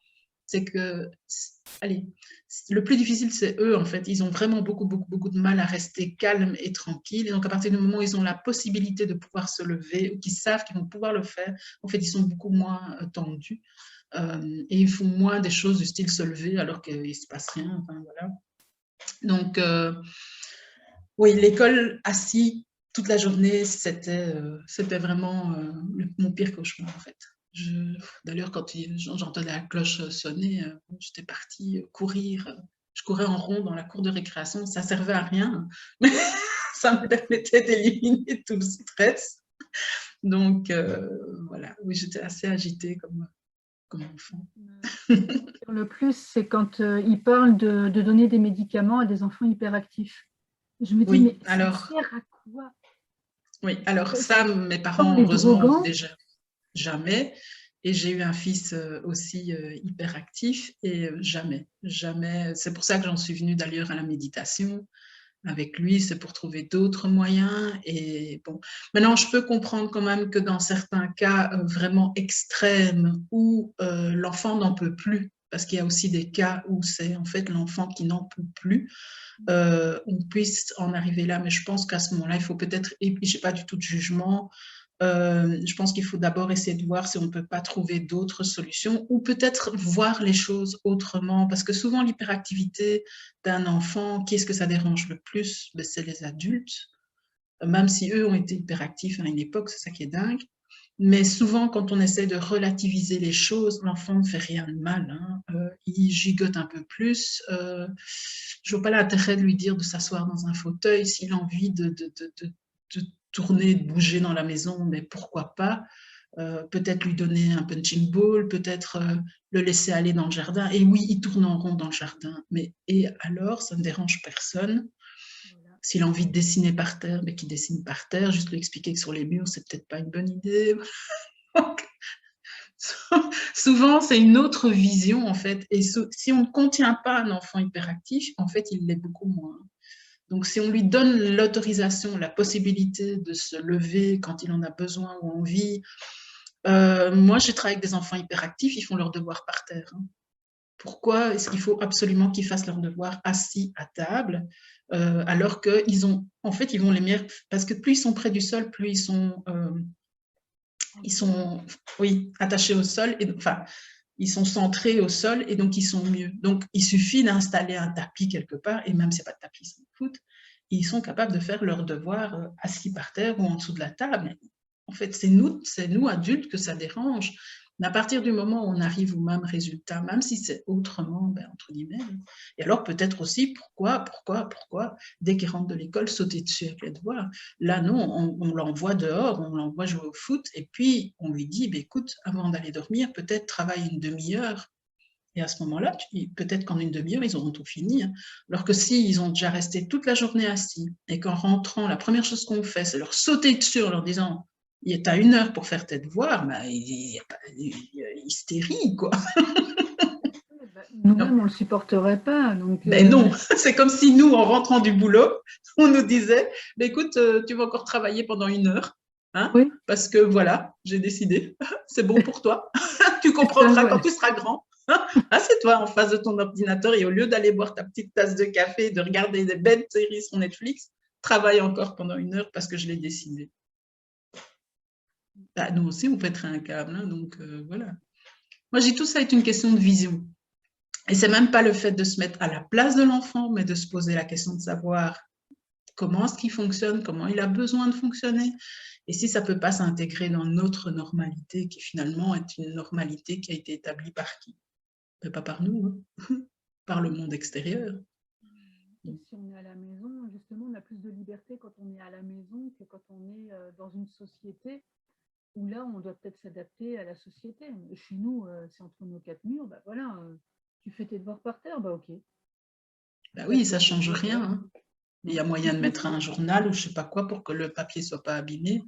C: C'est que, allez, le plus difficile, c'est eux, en fait. Ils ont vraiment beaucoup, beaucoup, beaucoup de mal à rester calmes et tranquilles. Et donc, à partir du moment où ils ont la possibilité de pouvoir se lever, ou qu'ils savent qu'ils vont pouvoir le faire, en fait, ils sont beaucoup moins tendus. Et ils font moins des choses du style se lever alors qu'il ne se passe rien. Enfin, voilà. Donc, oui, l'école assis toute la journée, c'était vraiment mon pire cauchemar, en fait. D'ailleurs, quand j'entendais la cloche sonner, j'étais partie courir. Je courais en rond dans la cour de récréation. Ça ne servait à rien, mais ça me permettait d'éliminer tout le stress. Donc, voilà, oui, j'étais assez agitée comme enfant.
B: Le plus, c'est quand ils parlent de donner des médicaments à des enfants hyperactifs. Je me dis,
C: Oui,
B: mais ça
C: alors,
B: sert à quoi?
C: oui, alors ça, mes
B: Comme
C: parents,
B: les
C: heureusement,
B: drogants.
C: déjà jamais. Et j'ai eu un fils aussi hyperactif et jamais, jamais. C'est pour ça que j'en suis venue d'ailleurs à la méditation avec lui, c'est pour trouver d'autres moyens. Et bon, maintenant, je peux comprendre quand même que dans certains cas vraiment extrêmes où l'enfant n'en peut plus, parce qu'il y a aussi des cas où c'est en fait l'enfant qui n'en peut plus, on puisse en arriver là. Mais je pense qu'à ce moment-là, il faut peut-être, et puis je n'ai pas du tout de jugement, je pense qu'il faut d'abord essayer de voir si on ne peut pas trouver d'autres solutions ou peut-être voir les choses autrement. Parce que souvent, l'hyperactivité d'un enfant, qui est-ce que ça dérange le plus? Ben, c'est les adultes, même si eux ont été hyperactifs à une époque, c'est ça qui est dingue. Mais souvent, quand on essaie de relativiser les choses, l'enfant ne fait rien de mal. Hein. Il gigote un peu plus. Je vois pas l'intérêt de lui dire de s'asseoir dans un fauteuil s'il a envie de tourner, de bouger dans la maison, mais pourquoi pas. Peut-être lui donner un punching ball, peut-être le laisser aller dans le jardin. Et oui, il tourne en rond dans le jardin. Mais et alors, ça ne dérange personne. S'il a envie de dessiner par terre, mais qu'il dessine par terre, juste lui expliquer que sur les murs, c'est peut-être pas une bonne idée. Souvent, c'est une autre vision, en fait. Et si on ne contient pas un enfant hyperactif, en fait, il l'est beaucoup moins. Donc, si on lui donne l'autorisation, la possibilité de se lever quand il en a besoin ou envie. Moi, j'ai travaillé avec des enfants hyperactifs, ils font leurs devoirs par terre. Hein. Pourquoi est-ce qu'il faut absolument qu'ils fassent leurs devoirs assis à table alors qu'ils ont, en fait, ils vont les meilleurs, parce que plus ils sont près du sol, plus ils sont oui, attachés au sol, et, enfin, ils sont centrés au sol et donc ils sont mieux. Donc, il suffit d'installer un tapis quelque part, et même si ce n'est pas de tapis, ils s'en foutent, ils sont capables de faire leurs devoirs assis par terre ou en dessous de la table. En fait, c'est nous adultes que ça dérange. Mais à partir du moment où on arrive au même résultat, même si c'est autrement, ben, entre guillemets, et alors peut-être aussi pourquoi, dès qu'il rentre de l'école, sauter dessus avec les devoirs. Là, non, on l'envoie dehors, on l'envoie jouer au foot, et puis on lui dit, ben, écoute, avant d'aller dormir, peut-être travaille une demi-heure. Et à ce moment-là, peut-être qu'en une demi-heure, ils auront tout fini. Hein. Alors que s'ils ont déjà resté toute la journée assis, et qu'en rentrant, la première chose qu'on fait, c'est leur sauter dessus en leur disant, tu as 1 heure pour faire tes devoirs, ben, il y a hystérie, quoi.
B: Nous-mêmes, on ne le supporterait pas. Donc,
C: ben non, c'est comme si nous, en rentrant du boulot, on nous disait, ben écoute, tu vas encore travailler pendant 1 heure, hein,
B: oui.
C: parce que voilà, j'ai décidé, c'est bon pour toi, tu comprendras quand tu seras grand. Assieds-toi en face de ton ordinateur et au lieu d'aller boire ta petite tasse de café et de regarder des belles séries sur Netflix, travaille encore pendant 1 heure parce que je l'ai décidé. Bah, nous aussi, on pèterait un câble, hein, donc voilà. Moi, j'ai tout ça est une question de vision. Et c'est même pas le fait de se mettre à la place de l'enfant, mais de se poser la question de savoir comment est-ce qu'il fonctionne, comment il a besoin de fonctionner, et si ça peut pas s'intégrer dans notre normalité, qui finalement est une normalité qui a été établie par qui? Mais pas par nous, hein. Par le monde extérieur.
B: Si on est à la maison, justement, on a plus de liberté quand on est à la maison que quand on est dans une société où là, on doit peut-être s'adapter à la société. Chez nous, c'est entre nos 4 murs, bah voilà, tu fais tes devoirs par terre, bah ok.
C: Bah oui, ça change rien. Hein. Il y a moyen de mettre un journal ou je sais pas quoi pour que le papier soit pas abîmé.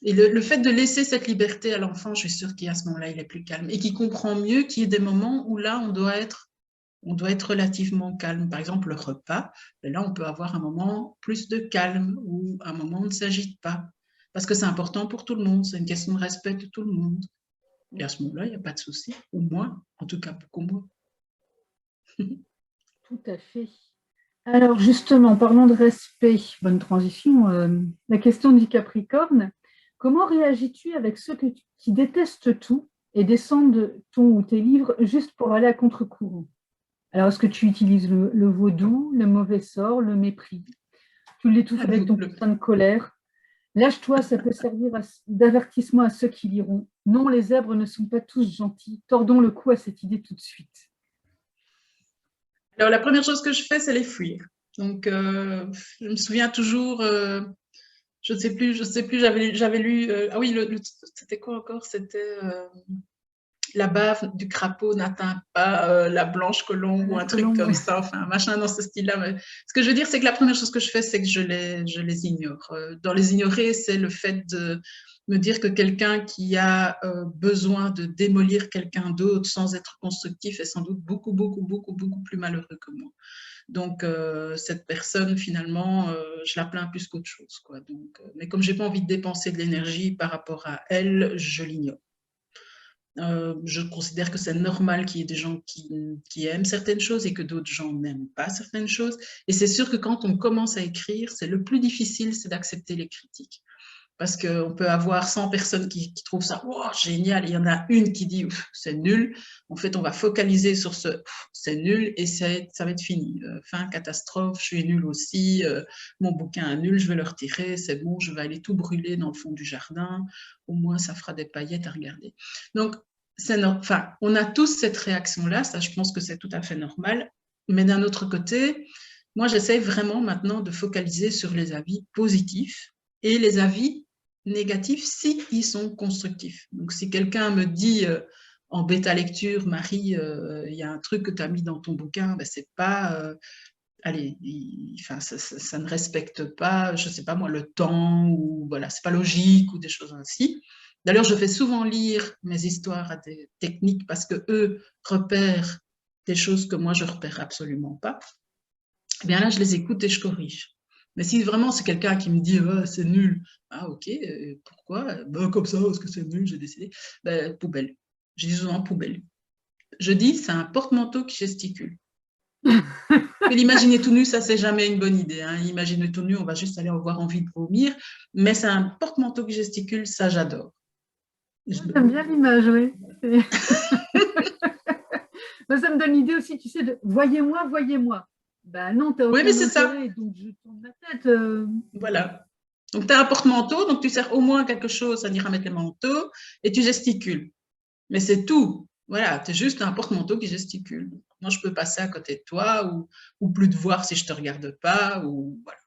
C: Et le fait de laisser cette liberté à l'enfant, je suis sûre qu'à ce moment-là, il est plus calme et qu'il comprend mieux qu'il y ait des moments où là, on doit être relativement calme. Par exemple, le repas, là, on peut avoir un moment plus de calme ou un moment où on ne s'agite pas. Parce que c'est important pour tout le monde, c'est une question de respect de tout le monde. Et à ce moment-là, il n'y a pas de souci, ou moins, en tout cas beaucoup moins.
B: Tout à fait. Alors justement, parlons de respect, bonne transition, la question du Capricorne. Comment réagis-tu avec ceux qui détestent tout et descendent ton ou tes livres juste pour aller à contre-courant? Alors, est-ce que tu utilises le vaudou, le mauvais sort, le mépris? Tu l'étouffes avec ton putain de colère? Lâche-toi, ça peut servir d'avertissement à ceux qui liront. Non, les zèbres ne sont pas tous gentils. Tordons le cou à cette idée tout de suite.
C: Alors, la première chose que je fais, c'est les fuir. Donc, je me souviens toujours, je ne sais plus, j'avais lu, ah oui, c'était quoi encore? C'était la bave du crapaud n'atteint pas la blanche colombe ou un truc comme ça, enfin, un machin dans ce style-là. Mais ce que je veux dire, c'est que la première chose que je fais, c'est que je les ignore. Dans les ignorer, c'est le fait me dire que quelqu'un qui a besoin de démolir quelqu'un d'autre sans être constructif est sans doute beaucoup, beaucoup, beaucoup, beaucoup plus malheureux que moi. Donc, cette personne, finalement, je la plains plus qu'autre chose, quoi. Donc, mais comme je n'ai pas envie de dépenser de l'énergie par rapport à elle, je l'ignore. Je considère que c'est normal qu'il y ait des gens qui aiment certaines choses et que d'autres gens n'aiment pas certaines choses. Et c'est sûr que quand on commence à écrire, c'est le plus difficile, c'est d'accepter les critiques. Parce qu'on peut avoir 100 personnes qui trouvent ça wow, génial, il y en a une qui dit c'est nul. En fait, on va focaliser sur ce c'est nul et ça va être fini. Fin catastrophe, je suis nulle aussi, mon bouquin est nul, je vais le retirer, c'est bon, je vais aller tout brûler dans le fond du jardin, au moins ça fera des paillettes à regarder. Donc, enfin, on a tous cette réaction-là, ça je pense que c'est tout à fait normal, mais d'un autre côté, moi j'essaie vraiment maintenant de focaliser sur les avis positifs et les avis négatifs si ils sont constructifs. Donc, si quelqu'un me dit en bêta lecture, Marie, il y a un truc que tu as mis dans ton bouquin, ben, c'est pas... allez, enfin, ça ne respecte pas, je sais pas moi, le temps, ou voilà, c'est pas logique, ou des choses ainsi. D'ailleurs, je fais souvent lire mes histoires à des techniques parce que eux repèrent des choses que moi, je repère absolument pas. Eh bien là, je les écoute et je corrige. Mais si vraiment c'est quelqu'un qui me dit oh, c'est nul, ah ok, pourquoi ben, comme ça, parce que c'est nul, j'ai décidé. Ben, poubelle. Je dis souvent poubelle. Je dis c'est un porte-manteau qui gesticule. Mais l'imaginer tout nu, ça c'est jamais une bonne idée. Hein. Imaginer tout nu, on va juste aller avoir envie de vomir. Mais c'est un porte-manteau qui gesticule, ça j'adore.
B: J'aime bien l'image, oui. Ça me donne l'idée aussi, tu sais, de voyez-moi, voyez-moi. Ben non, tu n'as
C: Oui, mais
B: aucun
C: c'est ça.
B: intérêt, donc je tourne la tête.
C: Voilà. Donc, tu as un porte-manteau, donc tu sers au moins quelque chose, c'est-à-dire à mettre les manteaux, et tu gesticules. Mais c'est tout. Voilà, tu es juste un porte-manteau qui gesticule. Moi, je peux passer à côté de toi ou plus te voir si je ne te regarde pas. Ou, voilà.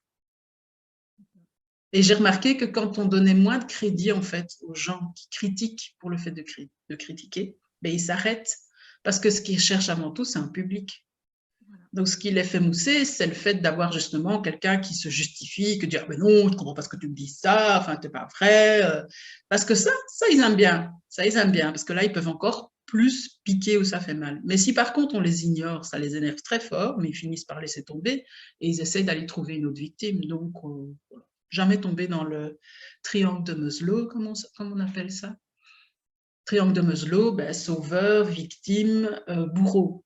C: Et j'ai remarqué que quand on donnait moins de crédit en fait, aux gens qui critiquent pour le fait de critiquer, ben, ils s'arrêtent. Parce que ce qu'ils cherchent avant tout, c'est un public. Donc, ce qui les fait mousser, c'est le fait d'avoir justement quelqu'un qui se justifie, qui dit ah ben non, je ne comprends pas ce que tu me dis ça, enfin, c'est pas vrai. Parce que ça, ils aiment bien. Ça, ils aiment bien, parce que là, ils peuvent encore plus piquer où ça fait mal. Mais si par contre on les ignore, ça les énerve très fort, mais ils finissent par laisser tomber et ils essayent d'aller trouver une autre victime. Donc, jamais tomber dans le triangle de Maslow, comme on appelle ça. Triangle de Maslow, ben, sauveur, victime, bourreau.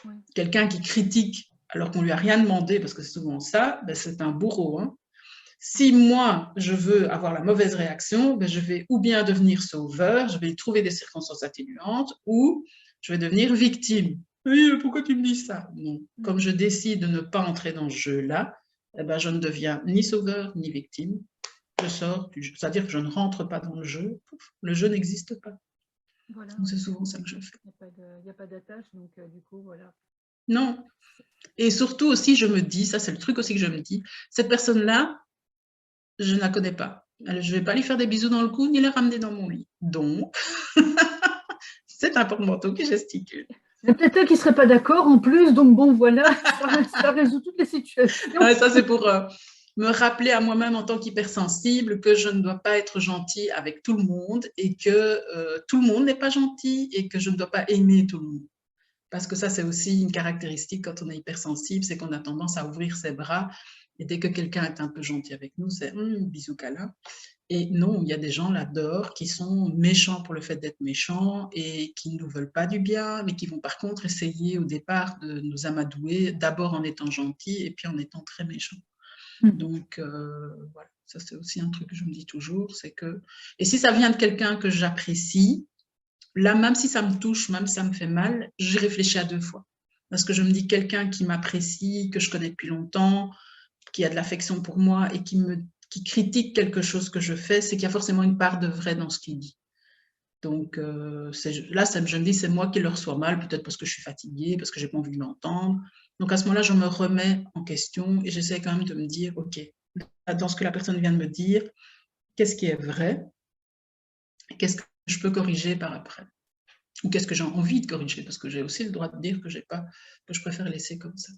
C: Ouais. Quelqu'un qui critique alors qu'on lui a rien demandé, parce que c'est souvent ça, ben c'est un bourreau. Hein. Si moi, je veux avoir la mauvaise réaction, ben je vais ou bien devenir sauveur, je vais trouver des circonstances atténuantes, ou je vais devenir victime. Oui, pourquoi tu me dis ça? Non. Comme je décide de ne pas entrer dans ce jeu-là, eh ben je ne deviens ni sauveur ni victime. Je sors du jeu. C'est-à-dire que je ne rentre pas dans le jeu. Le jeu n'existe pas. Voilà, c'est souvent ça que je fais.
B: Il n'y a pas d'attache, donc du coup, voilà.
C: Non. Et surtout aussi, je me dis, ça c'est le truc aussi que je me dis, cette personne-là, je ne la connais pas. Je ne vais pas lui faire des bisous dans le cou, ni la ramener dans mon lit. Donc, c'est un porte-manteau qui gesticule.
B: Il y a peut-être qui ne seraient pas d'accord en plus, donc bon, voilà, ça résout toutes les situations.
C: Ouais, ça, c'est pour me rappeler à moi-même en tant qu'hypersensible que je ne dois pas être gentille avec tout le monde et que tout le monde n'est pas gentil et que je ne dois pas aimer tout le monde. Parce que ça, c'est aussi une caractéristique quand on est hypersensible, c'est qu'on a tendance à ouvrir ses bras et dès que quelqu'un est un peu gentil avec nous, c'est bisous câlin. Et non, il y a des gens là-dehors qui sont méchants pour le fait d'être méchants et qui ne nous veulent pas du bien, mais qui vont par contre essayer au départ de nous amadouer, d'abord en étant gentils et puis en étant très méchants. Donc, voilà, ça c'est aussi un truc que je me dis toujours, c'est que... Et si ça vient de quelqu'un que j'apprécie, là, même si ça me touche, même si ça me fait mal, j'y réfléchis à 2 fois. Parce que je me dis, quelqu'un qui m'apprécie, que je connais depuis longtemps, qui a de l'affection pour moi et qui critique quelque chose que je fais, c'est qu'il y a forcément une part de vrai dans ce qu'il dit. Donc là, je me dis, c'est moi qui le reçois mal, peut-être parce que je suis fatiguée, parce que je n'ai pas envie de l'entendre. Donc à ce moment-là, je me remets en question et j'essaie quand même de me dire, OK, dans ce que la personne vient de me dire, qu'est-ce qui est vrai? Qu'est-ce que je peux corriger par après? Ou qu'est-ce que j'ai envie de corriger? Parce que j'ai aussi le droit de dire que je préfère laisser comme ça.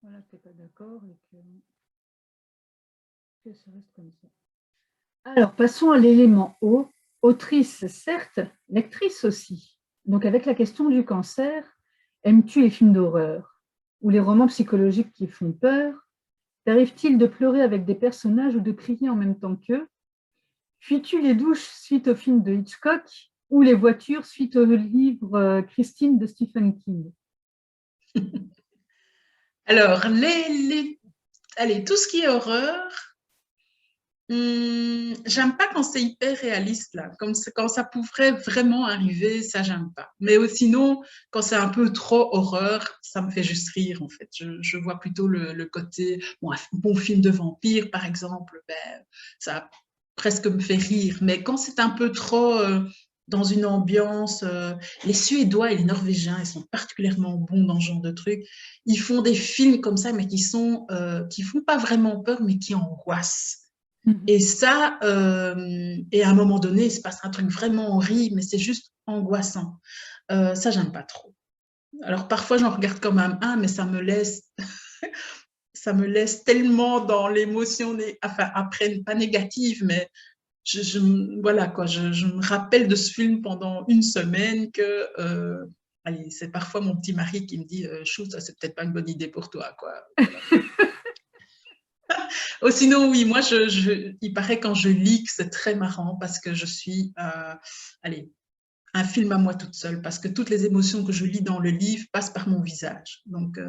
B: Voilà, tu n'es pas d'accord et que ça reste comme ça. Alors, passons à l'élément O. Autrice, certes, lectrice aussi. Donc, avec la question du cancer, aimes-tu les films d'horreur ou les romans psychologiques qui font peur? T'arrive-t-il de pleurer avec des personnages ou de crier en même temps qu'eux? Fuis-tu les douches suite au film de Hitchcock ou les voitures suite au livre Christine de Stephen King?
C: Alors, allez, tout ce qui est horreur, j'aime pas quand c'est hyper réaliste, là. Comme quand ça pourrait vraiment arriver, ça, j'aime pas. Mais sinon, quand c'est un peu trop horreur, ça me fait juste rire, en fait. Je vois plutôt le côté, bon, un bon film de vampire, par exemple, ben, ça presque me fait rire. Mais quand c'est un peu trop dans une ambiance, les Suédois et les Norvégiens, ils sont particulièrement bons dans ce genre de trucs. Ils font des films comme ça, mais qui font pas vraiment peur, mais qui angoissent. Et ça, et à un moment donné, il se passe un truc vraiment horrible, mais c'est juste angoissant. Ça, j'aime pas trop. Alors parfois, j'en regarde quand même un, mais ça me laisse tellement dans l'émotion, enfin après, pas négative, mais voilà quoi, je me rappelle de ce film pendant une semaine que, allez, c'est parfois mon petit mari qui me dit, chou, ça c'est peut-être pas une bonne idée pour toi, quoi. Voilà. Oh, sinon, oui, moi, il paraît quand je lis que c'est très marrant parce que je suis, allez, un film à moi toute seule, parce que toutes les émotions que je lis dans le livre passent par mon visage. Donc,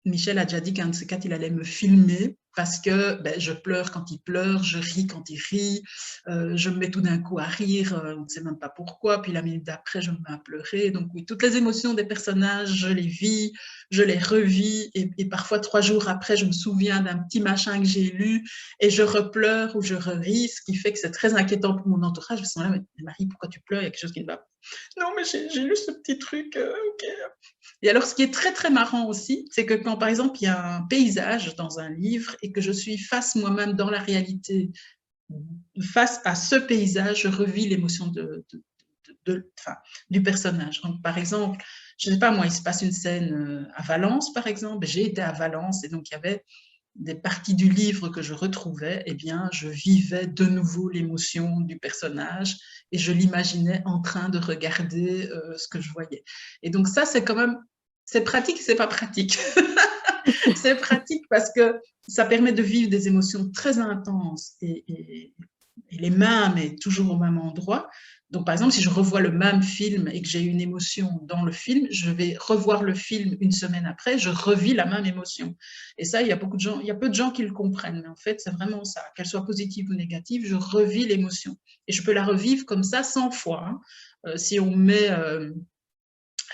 C: Michel a déjà dit qu'un de ces quatre, il allait me filmer parce que ben, je pleure quand il pleure, je ris quand il rit, je me mets tout d'un coup à rire, on ne sait même pas pourquoi, puis la minute d'après, je me mets à pleurer. Donc oui, toutes les émotions des personnages, je les vis, je les revis, et parfois 3 jours après, je me souviens d'un petit machin que j'ai lu, et je repleure ou je ris, ce qui fait que c'est très inquiétant pour mon entourage. Ils sont là, mais Marie, pourquoi tu pleures? Il y a quelque chose qui ne va pas. Non, mais j'ai lu ce petit truc, ok. Et alors, ce qui est très, très marrant aussi, c'est que quand, par exemple, il y a un paysage dans un livre et que je suis face moi-même dans la réalité, face à ce paysage, je revis l'émotion enfin, du personnage. Donc, par exemple, je ne sais pas, moi, il se passe une scène à Valence, par exemple. J'ai été à Valence et donc il y avait des parties du livre que je retrouvais, eh bien, je vivais de nouveau l'émotion du personnage et je l'imaginais en train de regarder ce que je voyais. Et donc ça, c'est quand même, c'est pratique, c'est pas pratique. C'est pratique parce que ça permet de vivre des émotions très intenses et les mêmes et toujours au même endroit. Donc, par exemple, si je revois le même film et que j'ai une émotion dans le film, je vais revoir le film une semaine après, je revis la même émotion. Et ça, il y a beaucoup de gens, il y a peu de gens qui le comprennent, mais en fait, c'est vraiment ça. Qu'elle soit positive ou négative, je revis l'émotion. Et je peux la revivre comme ça 100 fois. Hein. Si on met,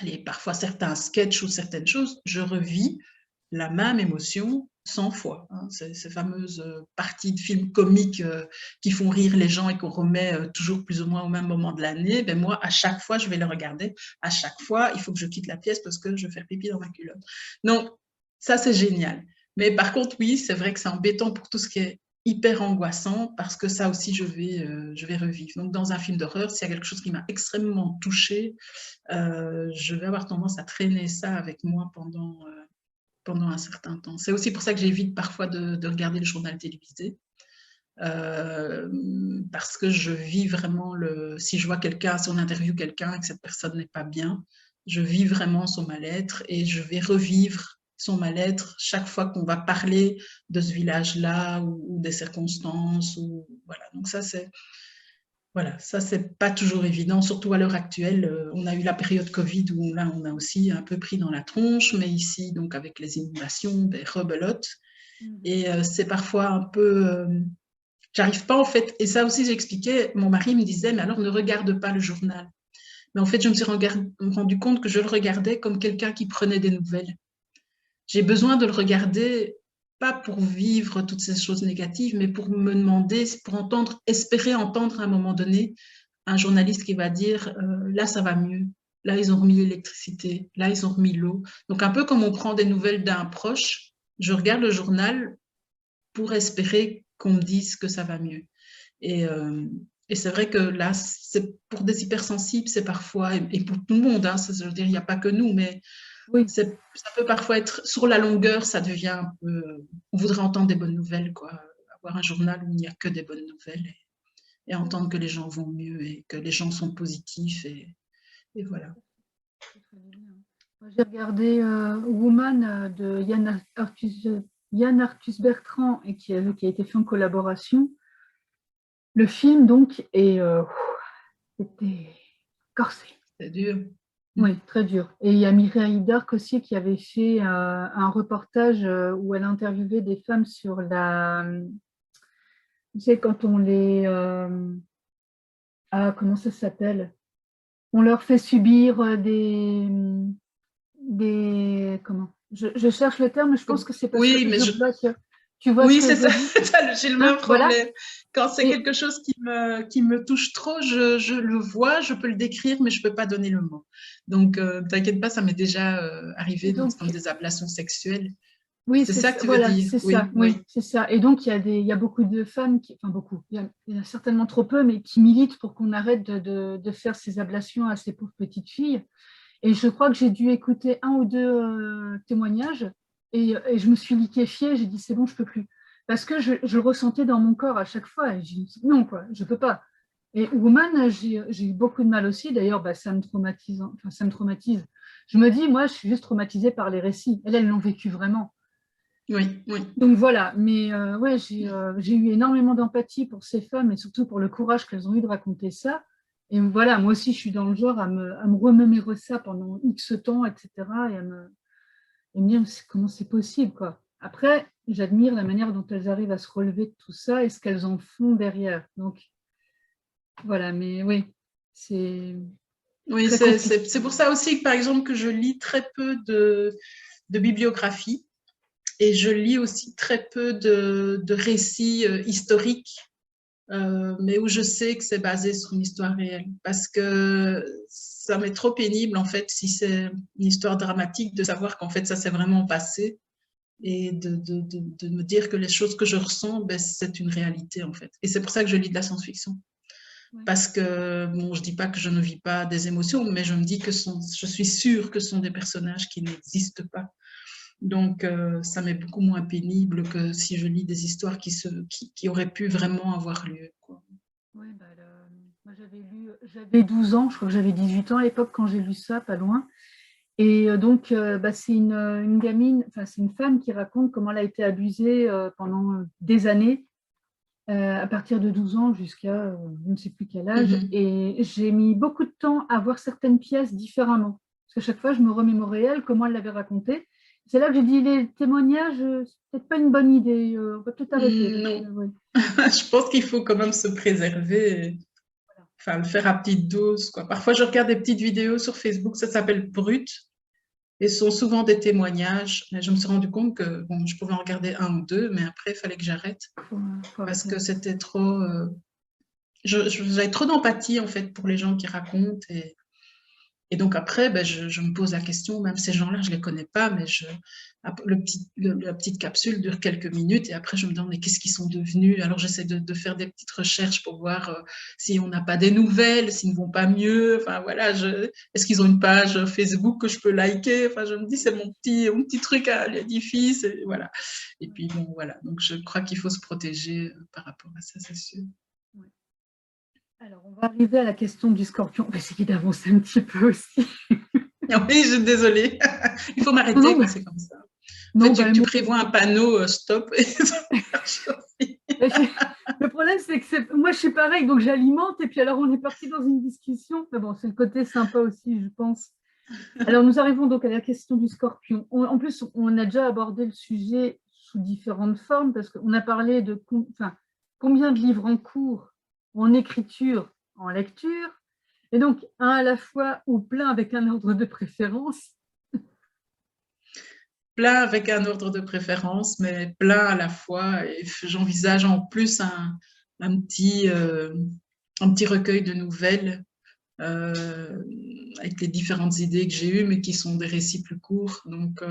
C: allez, parfois certains sketchs ou certaines choses, je revis la même émotion 100 fois. Hein. Ces fameuses parties de films comiques qui font rire les gens et qu'on remet toujours plus ou moins au même moment de l'année, ben moi, à chaque fois, je vais le regarder. À chaque fois, il faut que je quitte la pièce parce que je vais faire pipi dans ma culotte. Donc, ça, c'est génial. Mais par contre, oui, c'est vrai que c'est embêtant pour tout ce qui est hyper angoissant parce que ça aussi, je vais revivre. Donc, dans un film d'horreur, s'il y a quelque chose qui m'a extrêmement touchée, je vais avoir tendance à traîner ça avec moi pendant un certain temps. C'est aussi pour ça que j'évite parfois de regarder le journal télévisé. Parce que je vis vraiment si je vois quelqu'un, si on interviewe quelqu'un et que cette personne n'est pas bien, je vis vraiment son mal-être et je vais revivre son mal-être chaque fois qu'on va parler de ce village-là ou des circonstances. Voilà. Donc ça, voilà, ça, c'est pas toujours évident, surtout à l'heure actuelle. On a eu la période Covid où là, on a aussi un peu pris dans la tronche, mais ici, donc avec les inondations, ben, rebelote. Et c'est parfois un peu. J'arrive pas en fait, et ça aussi j'expliquais, mon mari me disait, mais alors ne regarde pas le journal. Mais en fait, je me suis rendu compte que je le regardais comme quelqu'un qui prenait des nouvelles. J'ai besoin de le regarder, pas pour vivre toutes ces choses négatives, mais pour me demander, pour entendre, espérer entendre à un moment donné un journaliste qui va dire là ça va mieux, là ils ont remis l'électricité, là ils ont remis l'eau. Donc un peu comme on prend des nouvelles d'un proche, je regarde le journal pour espérer qu'on me dise que ça va mieux. Et, euh, et c'est vrai que là, c'est pour des hypersensibles, c'est parfois, et pour tout le monde, hein, je veux dire, il n'y a pas que nous, mais
B: Oui.
C: ça peut parfois être sur la longueur, ça devient un peu. On voudrait entendre des bonnes nouvelles, quoi. avoir un journal où il n'y a que des bonnes nouvelles et entendre que les gens vont mieux et que les gens sont positifs et voilà.
B: J'ai regardé Woman de Yann Arthus Bertrand et qui a été fait en collaboration. Le film, donc, c'était corsé.
C: C'est dur.
B: Oui, très dur. Et il y a Mireille Darc aussi qui avait fait un reportage où elle interviewait des femmes sur la... Tu sais, quand on les... comment ça s'appelle? On leur fait subir des comment? Je cherche le terme, mais je pense que c'est parce
C: oui,
B: que
C: mais
B: je bloque. Tu vois
C: oui,
B: ce que
C: c'est ça.
B: je dis?
C: J'ai le même problème.
B: Voilà.
C: Quand c'est quelque chose qui me touche trop, je le vois, je peux le décrire, mais je ne peux pas donner le mot. Donc, t'inquiète pas, ça m'est déjà arrivé, donc, comme des ablations sexuelles.
B: Oui,
C: c'est ça que tu veux
B: voilà,
C: dire?
B: c'est
C: Oui,
B: ça,
C: oui.
B: oui, c'est ça. Et donc, il y a beaucoup de femmes, enfin beaucoup, il y en a certainement trop peu, mais qui militent pour qu'on arrête de faire ces ablations à ces pauvres petites filles. Et je crois que j'ai dû écouter un ou deux témoignages et je me suis liquéfiée, j'ai dit c'est bon, je ne peux plus. Parce que je le ressentais dans mon corps à chaque fois. Et j'ai dit non, quoi, je ne peux pas. Et Woman, j'ai eu beaucoup de mal aussi. D'ailleurs, ça me traumatise. Enfin, ça me traumatise. Je me dis, moi, je suis juste traumatisée par les récits. Elles l'ont vécu vraiment.
C: Oui, oui.
B: Donc voilà, mais ouais, j'ai eu énormément d'empathie pour ces femmes et surtout pour le courage qu'elles ont eu de raconter ça. Et voilà, moi aussi, je suis dans le genre à me remémorer ça pendant X temps, etc. Et me dire comment c'est possible, quoi. Après, j'admire la manière dont elles arrivent à se relever de tout ça et ce qu'elles en font derrière. Donc voilà, mais oui, c'est
C: Oui,
B: très compliqué.
C: c'est pour ça aussi, par exemple, que je lis très peu de bibliographie et je lis aussi très peu de récits historiques, mais où je sais que c'est basé sur une histoire réelle. Parce que ça m'est trop pénible, en fait, si c'est une histoire dramatique, de savoir qu'en fait, ça s'est vraiment passé et de me dire que les choses que je ressens, ben, c'est une réalité, en fait. Et c'est pour ça que je lis de la science-fiction.
B: Ouais.
C: Parce que, bon, je ne dis pas que je ne vis pas des émotions, mais je me dis que je suis sûre que ce sont des personnages qui n'existent pas. Donc, ça m'est beaucoup moins pénible que si je lis des histoires qui auraient pu vraiment avoir lieu, quoi.
B: Ouais, moi j'avais 12 ans, je crois que j'avais 18 ans à l'époque quand j'ai lu ça, pas loin. Et donc, c'est une gamine, enfin c'est une femme qui raconte comment elle a été abusée pendant des années, à partir de 12 ans jusqu'à je ne sais plus quel âge. Et j'ai mis beaucoup de temps à voir certaines pièces différemment. Parce qu'à chaque fois, je me remémorais elle, comment elle l'avait raconté. C'est là que j'ai dit, les témoignages, c'est peut-être pas une bonne idée, on va peut-être arrêter.
C: Non,
B: Ouais.
C: je pense qu'il faut quand même se préserver, enfin le faire à petite dose, quoi. Parfois, je regarde des petites vidéos sur Facebook, ça s'appelle Brut, et ce sont souvent des témoignages. Mais je me suis rendu compte que bon, je pouvais en regarder un ou deux, mais après, il fallait que j'arrête parce que c'était trop. J'avais trop d'empathie en fait pour les gens qui racontent et donc après, ben, je me pose la question, même ces gens-là, je ne les connais pas, mais la petite capsule dure quelques minutes et après je me demande, mais qu'est-ce qu'ils sont devenus? Alors j'essaie de faire des petites recherches pour voir si on n'a pas des nouvelles, s'ils ne vont pas mieux. Enfin voilà, est-ce qu'ils ont une page Facebook que je peux liker? Enfin je me dis, c'est mon petit truc à l'édifice. Et voilà. Et puis bon, voilà. Donc je crois qu'il faut se protéger par rapport à ça, c'est sûr.
B: Alors, on va arriver à la question du scorpion. On va essayer d'avancer un petit peu aussi.
C: Oui, je suis désolée. Il faut m'arrêter quand c'est comme ça. En fait, tu prévois un panneau stop.
B: Le problème, c'est que moi, je suis pareil, donc j'alimente et puis alors on est parti dans une discussion. Mais bon, c'est le côté sympa aussi, je pense. Alors, nous arrivons donc à la question du scorpion. En plus, on a déjà abordé le sujet sous différentes formes parce qu'on a parlé de combien de livres en cours, en écriture, en lecture, et donc un à la fois ou plein avec un ordre de préférence.
C: Plein avec un ordre de préférence, mais plein à la fois. Et j'envisage en plus un petit recueil de nouvelles avec les différentes idées que j'ai eues, mais qui sont des récits plus courts. Donc,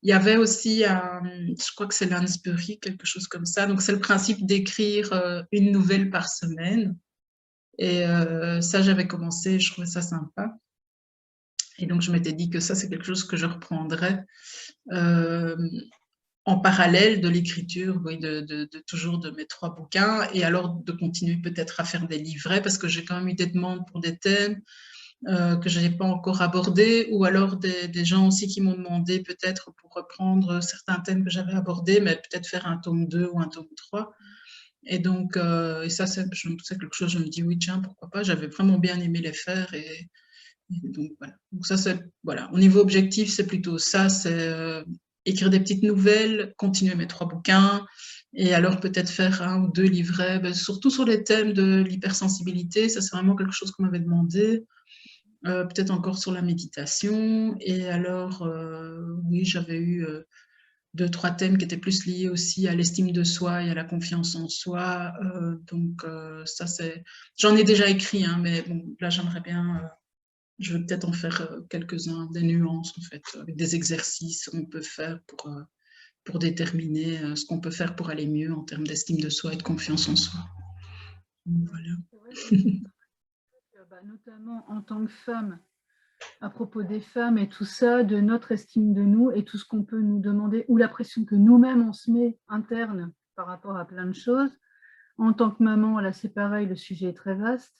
C: il y avait aussi, je crois que c'est Lansbury, quelque chose comme ça. Donc, c'est le principe d'écrire une nouvelle par semaine. Et ça, j'avais commencé, je trouvais ça sympa. Et donc, je m'étais dit que ça, c'est quelque chose que je reprendrais. en parallèle de l'écriture, oui, toujours de mes 3 bouquins, et alors de continuer peut-être à faire des livrets, parce que j'ai quand même eu des demandes pour des thèmes que je n'ai pas encore abordés, ou alors des gens aussi qui m'ont demandé peut-être pour reprendre certains thèmes que j'avais abordés, mais peut-être faire un tome 2 ou un tome 3. Et donc, et ça, c'est quelque chose, je me dis, oui, tiens, pourquoi pas, j'avais vraiment bien aimé les faire, et donc voilà. Donc ça, c'est, voilà, au niveau objectif, c'est plutôt ça, c'est écrire des petites nouvelles, continuer mes 3 bouquins, et alors peut-être faire 1 ou 2 livrets, surtout sur les thèmes de l'hypersensibilité, ça c'est vraiment quelque chose qu'on m'avait demandé, peut-être encore sur la méditation, et alors, oui, j'avais eu 2, 3 thèmes qui étaient plus liés aussi à l'estime de soi et à la confiance en soi, donc ça c'est, j'en ai déjà écrit, hein, mais bon, là j'aimerais bien, je vais peut-être en faire quelques-uns, des nuances en fait, avec des exercices qu'on peut faire pour déterminer ce qu'on peut faire pour aller mieux en termes d'estime de soi et de confiance en soi. Donc, voilà.
B: C'est vrai que, notamment en tant que femme, à propos des femmes et tout ça, de notre estime de nous et tout ce qu'on peut nous demander, ou la pression que nous-mêmes on se met interne par rapport à plein de choses. En tant que maman, là c'est pareil, le sujet est très vaste.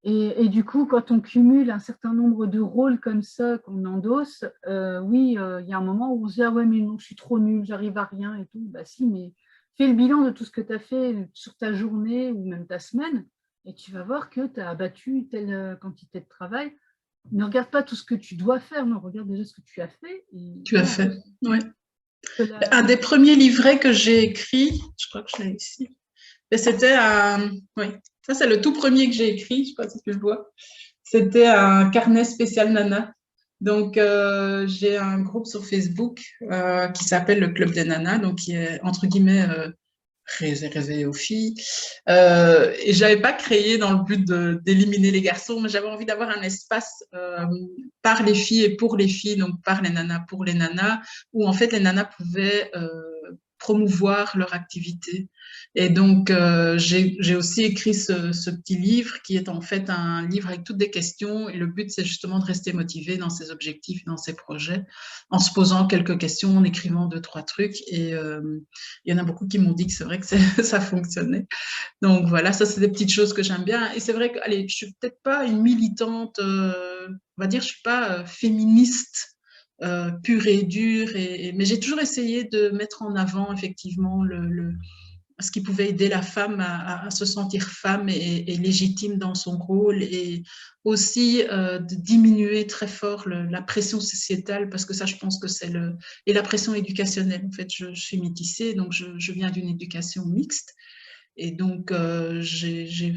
B: Et du coup, quand on cumule un certain nombre de rôles comme ça qu'on endosse, oui, il y a un moment où on se dit « Ah ouais, mais non, je suis trop nulle, j'arrive à rien et tout. » Bah si, mais fais le bilan de tout ce que tu as fait sur ta journée ou même ta semaine et tu vas voir que tu as abattu telle quantité de travail. Ne regarde pas tout ce que tu dois faire, non, regarde déjà ce que tu as fait. Et
C: Tu as fait, oui.
B: voilà.
C: Un des premiers livrets que j'ai écrit, je crois que je l'ai ici, c'était un, oui, ça c'est le tout premier que j'ai écrit, je ne sais pas si tu le vois, c'était un carnet spécial Nana. Donc, j'ai un groupe sur Facebook qui s'appelle le Club des Nanas, donc qui est entre guillemets réservé aux filles. Et je n'avais pas créé dans le but d'éliminer les garçons, mais j'avais envie d'avoir un espace par les filles et pour les filles, donc par les nanas pour les nanas, où en fait les nanas pouvaient promouvoir leur activité. Et donc, j'ai aussi écrit ce petit livre qui est en fait un livre avec toutes des questions. Et le but, c'est justement de rester motivé dans ses objectifs, dans ses projets, en se posant quelques questions, en écrivant 2, 3 trucs. Et il y en a beaucoup qui m'ont dit que c'est vrai que ça fonctionnait. Donc voilà, ça, c'est des petites choses que j'aime bien. Et c'est vrai que, allez, je suis peut-être pas une militante, on va dire, je suis pas féministe pure et dure, mais j'ai toujours essayé de mettre en avant effectivement ce qui pouvait aider la femme à se sentir femme et légitime dans son rôle, et aussi de diminuer très fort la pression sociétale, parce que ça, je pense que c'est et la pression éducationnelle. En fait, je suis métissée, donc je viens d'une éducation mixte, et donc j'ai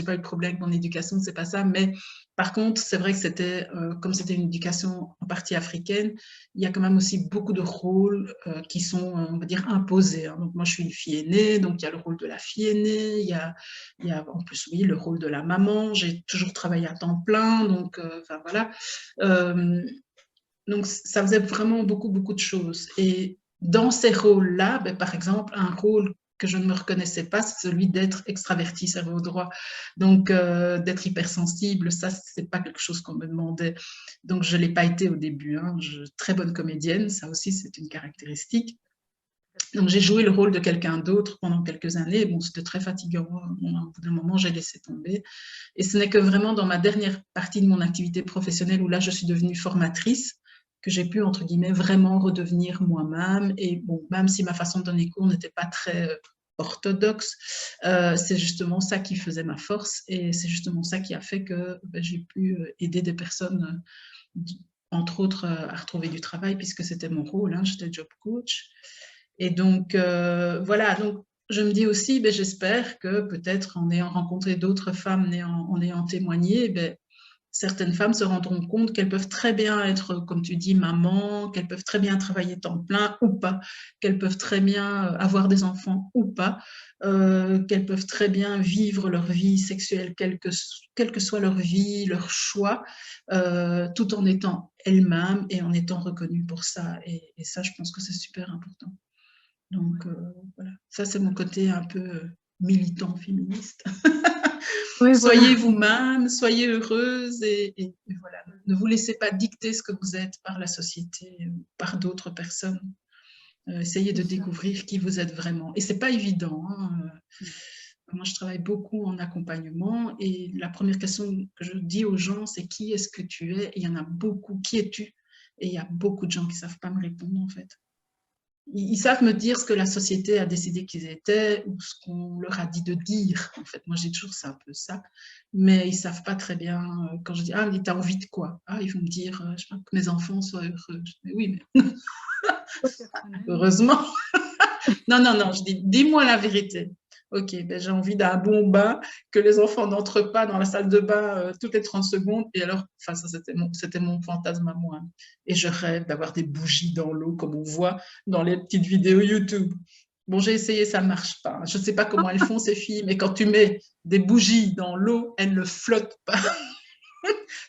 C: pas eu de problème avec mon éducation, c'est pas ça, mais par contre, c'est vrai que c'était, comme c'était une éducation en partie africaine, il y a quand même aussi beaucoup de rôles qui sont, on va dire, imposés, hein. Donc moi, je suis une fille aînée, donc il y a le rôle de la fille aînée, il y a en plus, oui, le rôle de la maman. J'ai toujours travaillé à temps plein, donc enfin voilà. Donc ça faisait vraiment beaucoup, beaucoup de choses. Et dans ces rôles-là, par exemple, un rôle que je ne me reconnaissais pas, c'est celui d'être extraverti, cerveau droit. Donc, d'être hypersensible, ça, c'est pas quelque chose qu'on me demandait. Donc, je l'ai pas été au début, hein. Très bonne comédienne, ça aussi, c'est une caractéristique. Donc, j'ai joué le rôle de quelqu'un d'autre pendant quelques années. Bon, c'était très fatigant. Au bout d'un moment, j'ai laissé tomber. Et ce n'est que vraiment dans ma dernière partie de mon activité professionnelle, où là, je suis devenue formatrice, que j'ai pu, entre guillemets, vraiment redevenir moi-même. Et bon, même si ma façon de donner cours n'était pas très orthodoxe, c'est justement ça qui faisait ma force, et c'est justement ça qui a fait que j'ai pu aider des personnes, entre autres, à retrouver du travail, puisque c'était mon rôle, hein, j'étais job coach. Et donc, voilà, donc je me dis aussi, j'espère que peut-être en ayant rencontré d'autres femmes, en ayant témoigné, certaines femmes se rendront compte qu'elles peuvent très bien être, comme tu dis, maman, qu'elles peuvent très bien travailler temps plein ou pas, qu'elles peuvent très bien avoir des enfants ou pas, qu'elles peuvent très bien vivre leur vie sexuelle, quelle que soit leur vie, leur choix, tout en étant elles-mêmes et en étant reconnues pour ça. Et ça, je pense que c'est super important. Donc, voilà, ça c'est mon côté un peu militant féministe.
B: Oui,
C: Soyez
B: voilà.
C: vous-même, soyez heureuse, et voilà. Ne vous laissez pas dicter ce que vous êtes par la société ou par d'autres personnes. Essayez de découvrir qui vous êtes vraiment. Et c'est pas évident, hein. Moi, je travaille beaucoup en accompagnement et la première question que je dis aux gens, c'est qui est-ce que tu es? Et il y en a beaucoup. Qui es-tu? Et il y a beaucoup de gens qui ne savent pas me répondre, en fait. Ils savent me dire ce que la société a décidé qu'ils étaient ou ce qu'on leur a dit de dire. En fait, moi, j'ai toujours ça, un peu ça. Mais ils ne savent pas très bien. Quand je dis, ah, mais tu as envie de quoi? Ah, ils vont me dire, je sais pas, que mes enfants soient heureux. Je dis, oui, mais heureusement. Non, non, non, je dis, dis-moi la vérité. Ok, ben, j'ai envie d'un bon bain, que les enfants n'entrent pas dans la salle de bain toutes les 30 secondes. Et alors, enfin, ça, c'était mon fantasme à moi. Et je rêve d'avoir des bougies dans l'eau, comme on voit dans les petites vidéos YouTube. Bon, j'ai essayé, ça ne marche pas. Je ne sais pas comment elles font, ces filles, mais quand tu mets des bougies dans l'eau, elles ne flottent pas.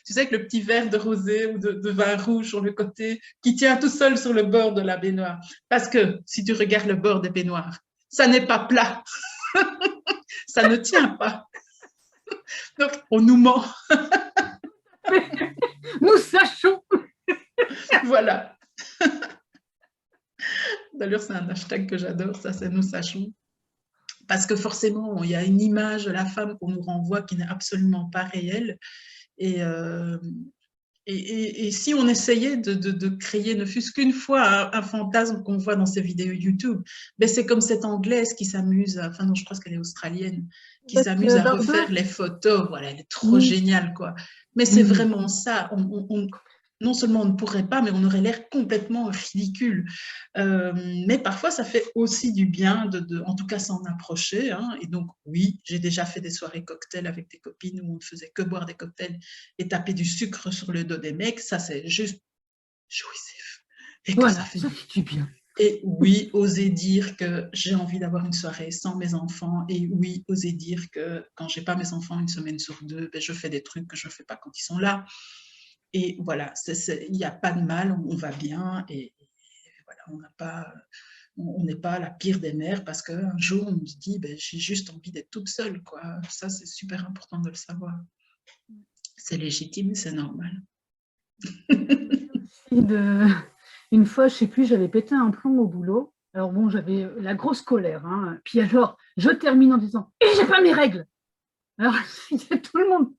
C: Tu sais, avec le petit verre de rosé ou de vin rouge sur le côté, qui tient tout seul sur le bord de la baignoire. Parce que si tu regardes le bord des baignoires, ça n'est pas plat. Ça ne tient pas. Donc, on nous ment.
B: Nous sachons.
C: Voilà. D'ailleurs, c'est un hashtag que j'adore, ça, c'est nous sachons. Parce que forcément, il y a une image de la femme qu'on nous renvoie qui n'est absolument pas réelle. Et si on essayait de créer, ne fût-ce qu'une fois, un fantasme qu'on voit dans ces vidéos YouTube, ben c'est comme cette Anglaise qui s'amuse, enfin non, je crois qu'elle est australienne, qui s'amuse à refaire les photos. Voilà, elle est trop géniale, quoi. Mais c'est vraiment ça. Non seulement on ne pourrait pas, mais on aurait l'air complètement ridicule. Mais parfois, ça fait aussi du bien en tout cas, s'en approcher. Hein. Et donc, oui, j'ai déjà fait des soirées cocktails avec des copines où on ne faisait que boire des cocktails et taper du sucre sur le dos des mecs. Ça, c'est juste jouissif. Et
B: voilà,
C: ça fait
B: du bien.
C: Et oui, oser dire que j'ai envie d'avoir une soirée sans mes enfants. Et oui, oser dire que quand j'ai pas mes enfants une semaine sur deux, ben, je fais des trucs que je fais pas quand ils sont là. Et voilà, il n'y a pas de mal, on va bien et voilà, on n'est pas la pire des mères parce qu'un jour on se dit ben, j'ai juste envie d'être toute seule, quoi. Ça, c'est super important de le savoir. C'est légitime, c'est normal.
B: Une fois, je ne sais plus, j'avais pété un plomb au boulot. Alors bon, j'avais la grosse colère. Hein. Puis alors, je termine en disant « Et j'ai pas mes règles !» Alors, c'est tout le monde.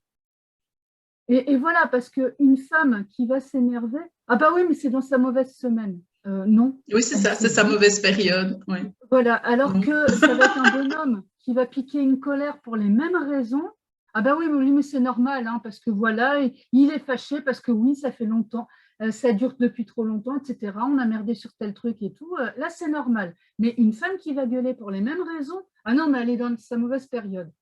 B: Et voilà, parce qu'une femme qui va s'énerver, ah bah oui, mais c'est dans sa mauvaise semaine. Non.
C: Oui, c'est ça, c'est sa mauvaise période. Oui.
B: Voilà, alors que ça va être un bonhomme qui va piquer une colère pour les mêmes raisons. Ah bah oui, mais c'est normal, hein, parce que voilà, il est fâché parce que oui, ça fait longtemps, ça dure depuis trop longtemps, etc. On a merdé sur tel truc et tout. Là, c'est normal. Mais une femme qui va gueuler pour les mêmes raisons, ah non, mais elle est dans sa mauvaise période.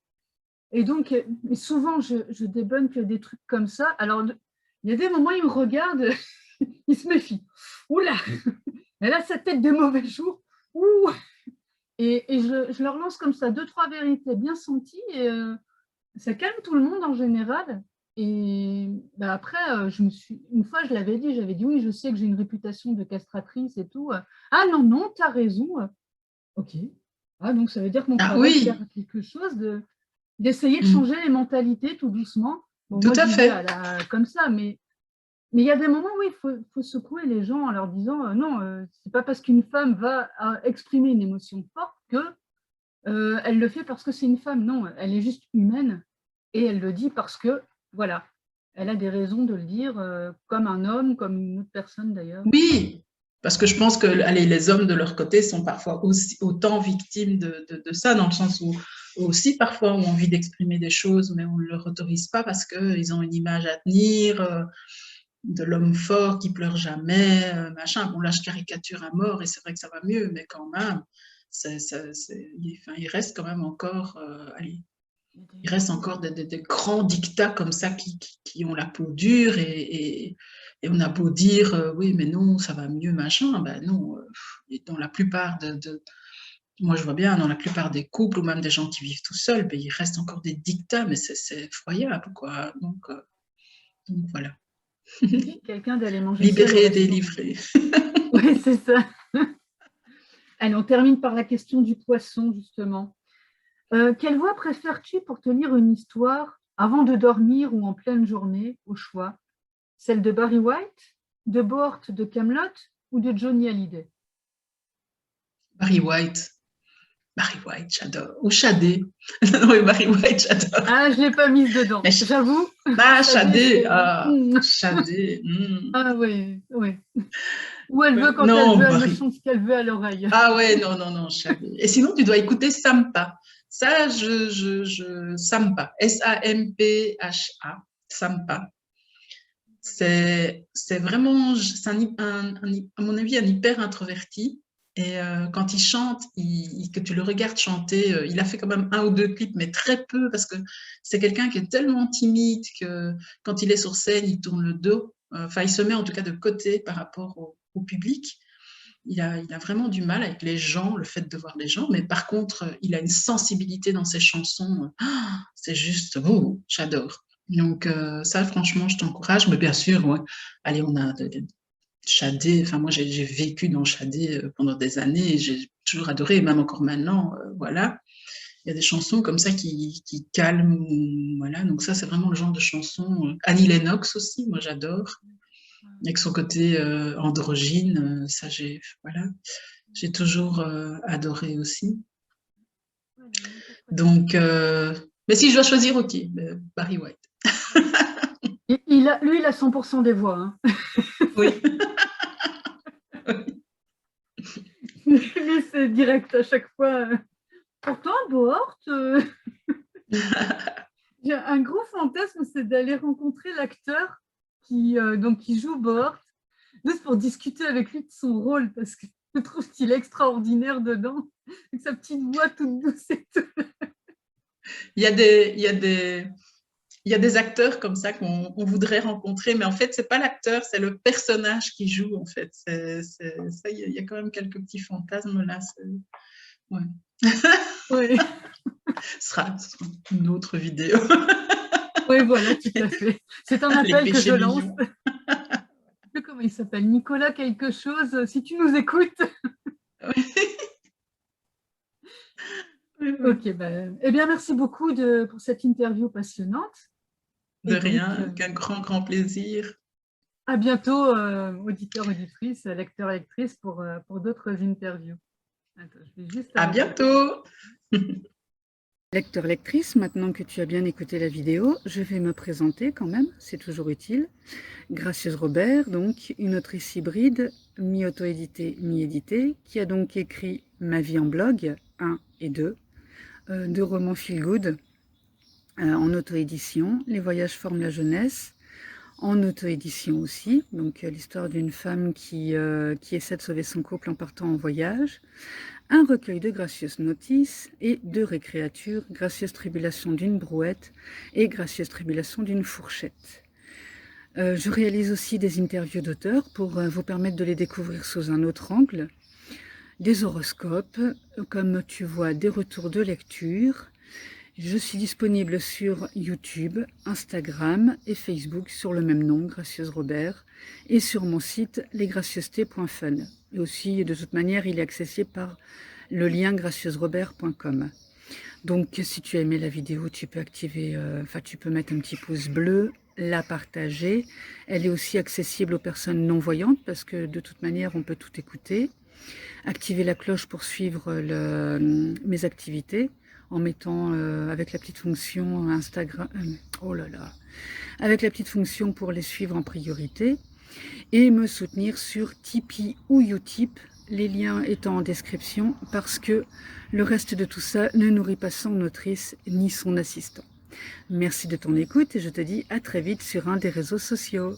B: Et donc, souvent, je débunk des trucs comme ça. Alors, il y a des moments, il me regarde, il se méfie. Oula, elle a sa tête de mauvais jour. Ouh. Et je leur lance comme ça 2-3 vérités bien senties. Et ça calme tout le monde en général. Et bah, après, une fois, je l'avais dit, j'avais dit oui, je sais que j'ai une réputation de castratrice et tout. Ah non, non, tu as raison. Ok. Ah, donc, ça veut dire que mon travail sert à quelque chose d'essayer de changer les mentalités tout doucement. Bon,
C: tout
B: moi,
C: à fait.
B: Comme ça, mais il y a des moments où il faut secouer les gens en leur disant non, c'est pas parce qu'une femme va exprimer une émotion forte que elle le fait parce que c'est une femme. Non, elle est juste humaine et elle le dit parce que, voilà, elle a des raisons de le dire comme un homme, comme une autre personne d'ailleurs.
C: Oui, parce que je pense que les hommes de leur côté sont parfois autant victimes de ça, dans le sens où aussi parfois ont envie d'exprimer des choses, mais on ne leur autorise pas parce qu'ils ont une image à tenir de l'homme fort qui pleure jamais, machin. Bon, là, je caricature à mort et c'est vrai que ça va mieux, mais quand même, il reste quand même encore, il reste encore des grands dictats comme ça qui ont la peau dure et on a beau dire oui, mais non, ça va mieux, machin. Ben non, dans la plupart moi je vois bien, dans la plupart des couples ou même des gens qui vivent tout seuls, ben, il reste encore des dictats, mais c'est effroyable, quoi. Donc voilà.
B: Quelqu'un d'aller manger
C: libérer et délivrer.
B: Oui, c'est ça. Allez, on termine par la question du poisson, justement. Quelle voix préfères-tu pour te lire une histoire avant de dormir ou en pleine journée, au choix? Celle de Barry White, de Bohort de Camelot ou de Johnny Hallyday?
C: Barry White. Barry White, j'adore. Ou Shadé. Non, mais Barry White, j'adore.
B: Ah, je ne l'ai pas mise dedans, j'avoue.
C: Ah, Shadé. Shadé.
B: Ah oui, oui. Ou elle veut, quand
C: non,
B: elle veut,
C: Barry...
B: elle me chante ce qu'elle veut à l'oreille.
C: Ah ouais, non, Shadé. Et sinon, tu dois écouter Sampa. Ça, Sampa. S-A-M-P-H-A. Sampa. C'est vraiment, à mon avis, un hyper introverti. Et quand il chante, que tu le regardes chanter, il a fait quand même 1 ou 2 clips, mais très peu, parce que c'est quelqu'un qui est tellement timide que quand il est sur scène, il tourne le dos. Enfin, il se met en tout cas de côté par rapport au public. Il a vraiment du mal avec les gens, le fait de voir les gens, mais par contre, il a une sensibilité dans ses chansons. C'est juste, j'adore. Donc ça, franchement, je t'encourage. Mais bien sûr, ouais. Allez, on a Shadé. Enfin, moi, j'ai vécu dans Shadé pendant des années. Et j'ai toujours adoré, et même encore maintenant. Voilà. Il y a des chansons comme ça qui calment. Voilà. Donc ça, c'est vraiment le genre de chanson. Annie Lennox aussi, moi, j'adore. Avec son côté androgyne, ça, j'ai toujours adoré aussi. Donc, mais si je dois choisir, ok, Barry White.
B: Lui, il a 100% des voix. Hein.
C: Oui.
B: Lui, c'est direct à chaque fois. Pourtant, Bohort, j'ai un gros fantasme, c'est d'aller rencontrer l'acteur qui joue Bohort, juste pour discuter avec lui de son rôle, parce que je trouve qu'il est extraordinaire dedans, avec sa petite voix toute douce et tout.
C: Il y a des acteurs comme ça qu'on voudrait rencontrer, mais en fait, c'est pas l'acteur, c'est le personnage qui joue, en fait. Ça, il y a quand même quelques petits fantasmes là. Ouais.
B: Oui.
C: Ce sera une autre vidéo.
B: Oui, voilà, tout à fait. C'est un appel que je lance. Je ne sais plus comment il s'appelle, Nicolas quelque chose, si tu nous écoutes. Ok, eh bien, merci beaucoup pour cette interview passionnante.
C: De rien, qu'un grand plaisir.
B: À bientôt, auditeurs, auditrices, lecteurs, lectrices, pour d'autres interviews. Attends, je vais juste
C: à bientôt.
A: Lecteur, lectrice, maintenant que tu as bien écouté la vidéo, je vais me présenter quand même, c'est toujours utile. Gracieuse Robert, donc une autrice hybride, mi-auto-éditée, mi-éditée, qui a donc écrit Ma vie en blog 1 et 2, 2 romans feel good en auto-édition, Les voyages forment la jeunesse, en auto-édition aussi, donc l'histoire d'une femme qui essaie de sauver son couple en partant en voyage, un recueil de gracieuses notices et 2 récréatures, Gracieuse tribulation d'une brouette et Gracieuse tribulation d'une fourchette. Je réalise aussi des interviews d'auteurs pour vous permettre de les découvrir sous un autre angle, des horoscopes, comme tu vois, des retours de lecture. Je suis disponible sur YouTube, Instagram et Facebook sur le même nom, Gracieuse Robert, et sur mon site lesgracieusetés.fun. Et aussi, de toute manière, il est accessible par le lien gracieusrobert.com. Donc, si tu as aimé la vidéo, tu peux tu peux mettre un petit pouce bleu, la partager. Elle est aussi accessible aux personnes non-voyantes parce que de toute manière, on peut tout écouter. Activer la cloche pour suivre mes activités en mettant avec la petite fonction Instagram, avec la petite fonction pour les suivre en priorité, et me soutenir sur Tipeee ou Utip, les liens étant en description, parce que le reste de tout ça ne nourrit pas son autrice ni son assistant. Merci de ton écoute et je te dis à très vite sur un des réseaux sociaux.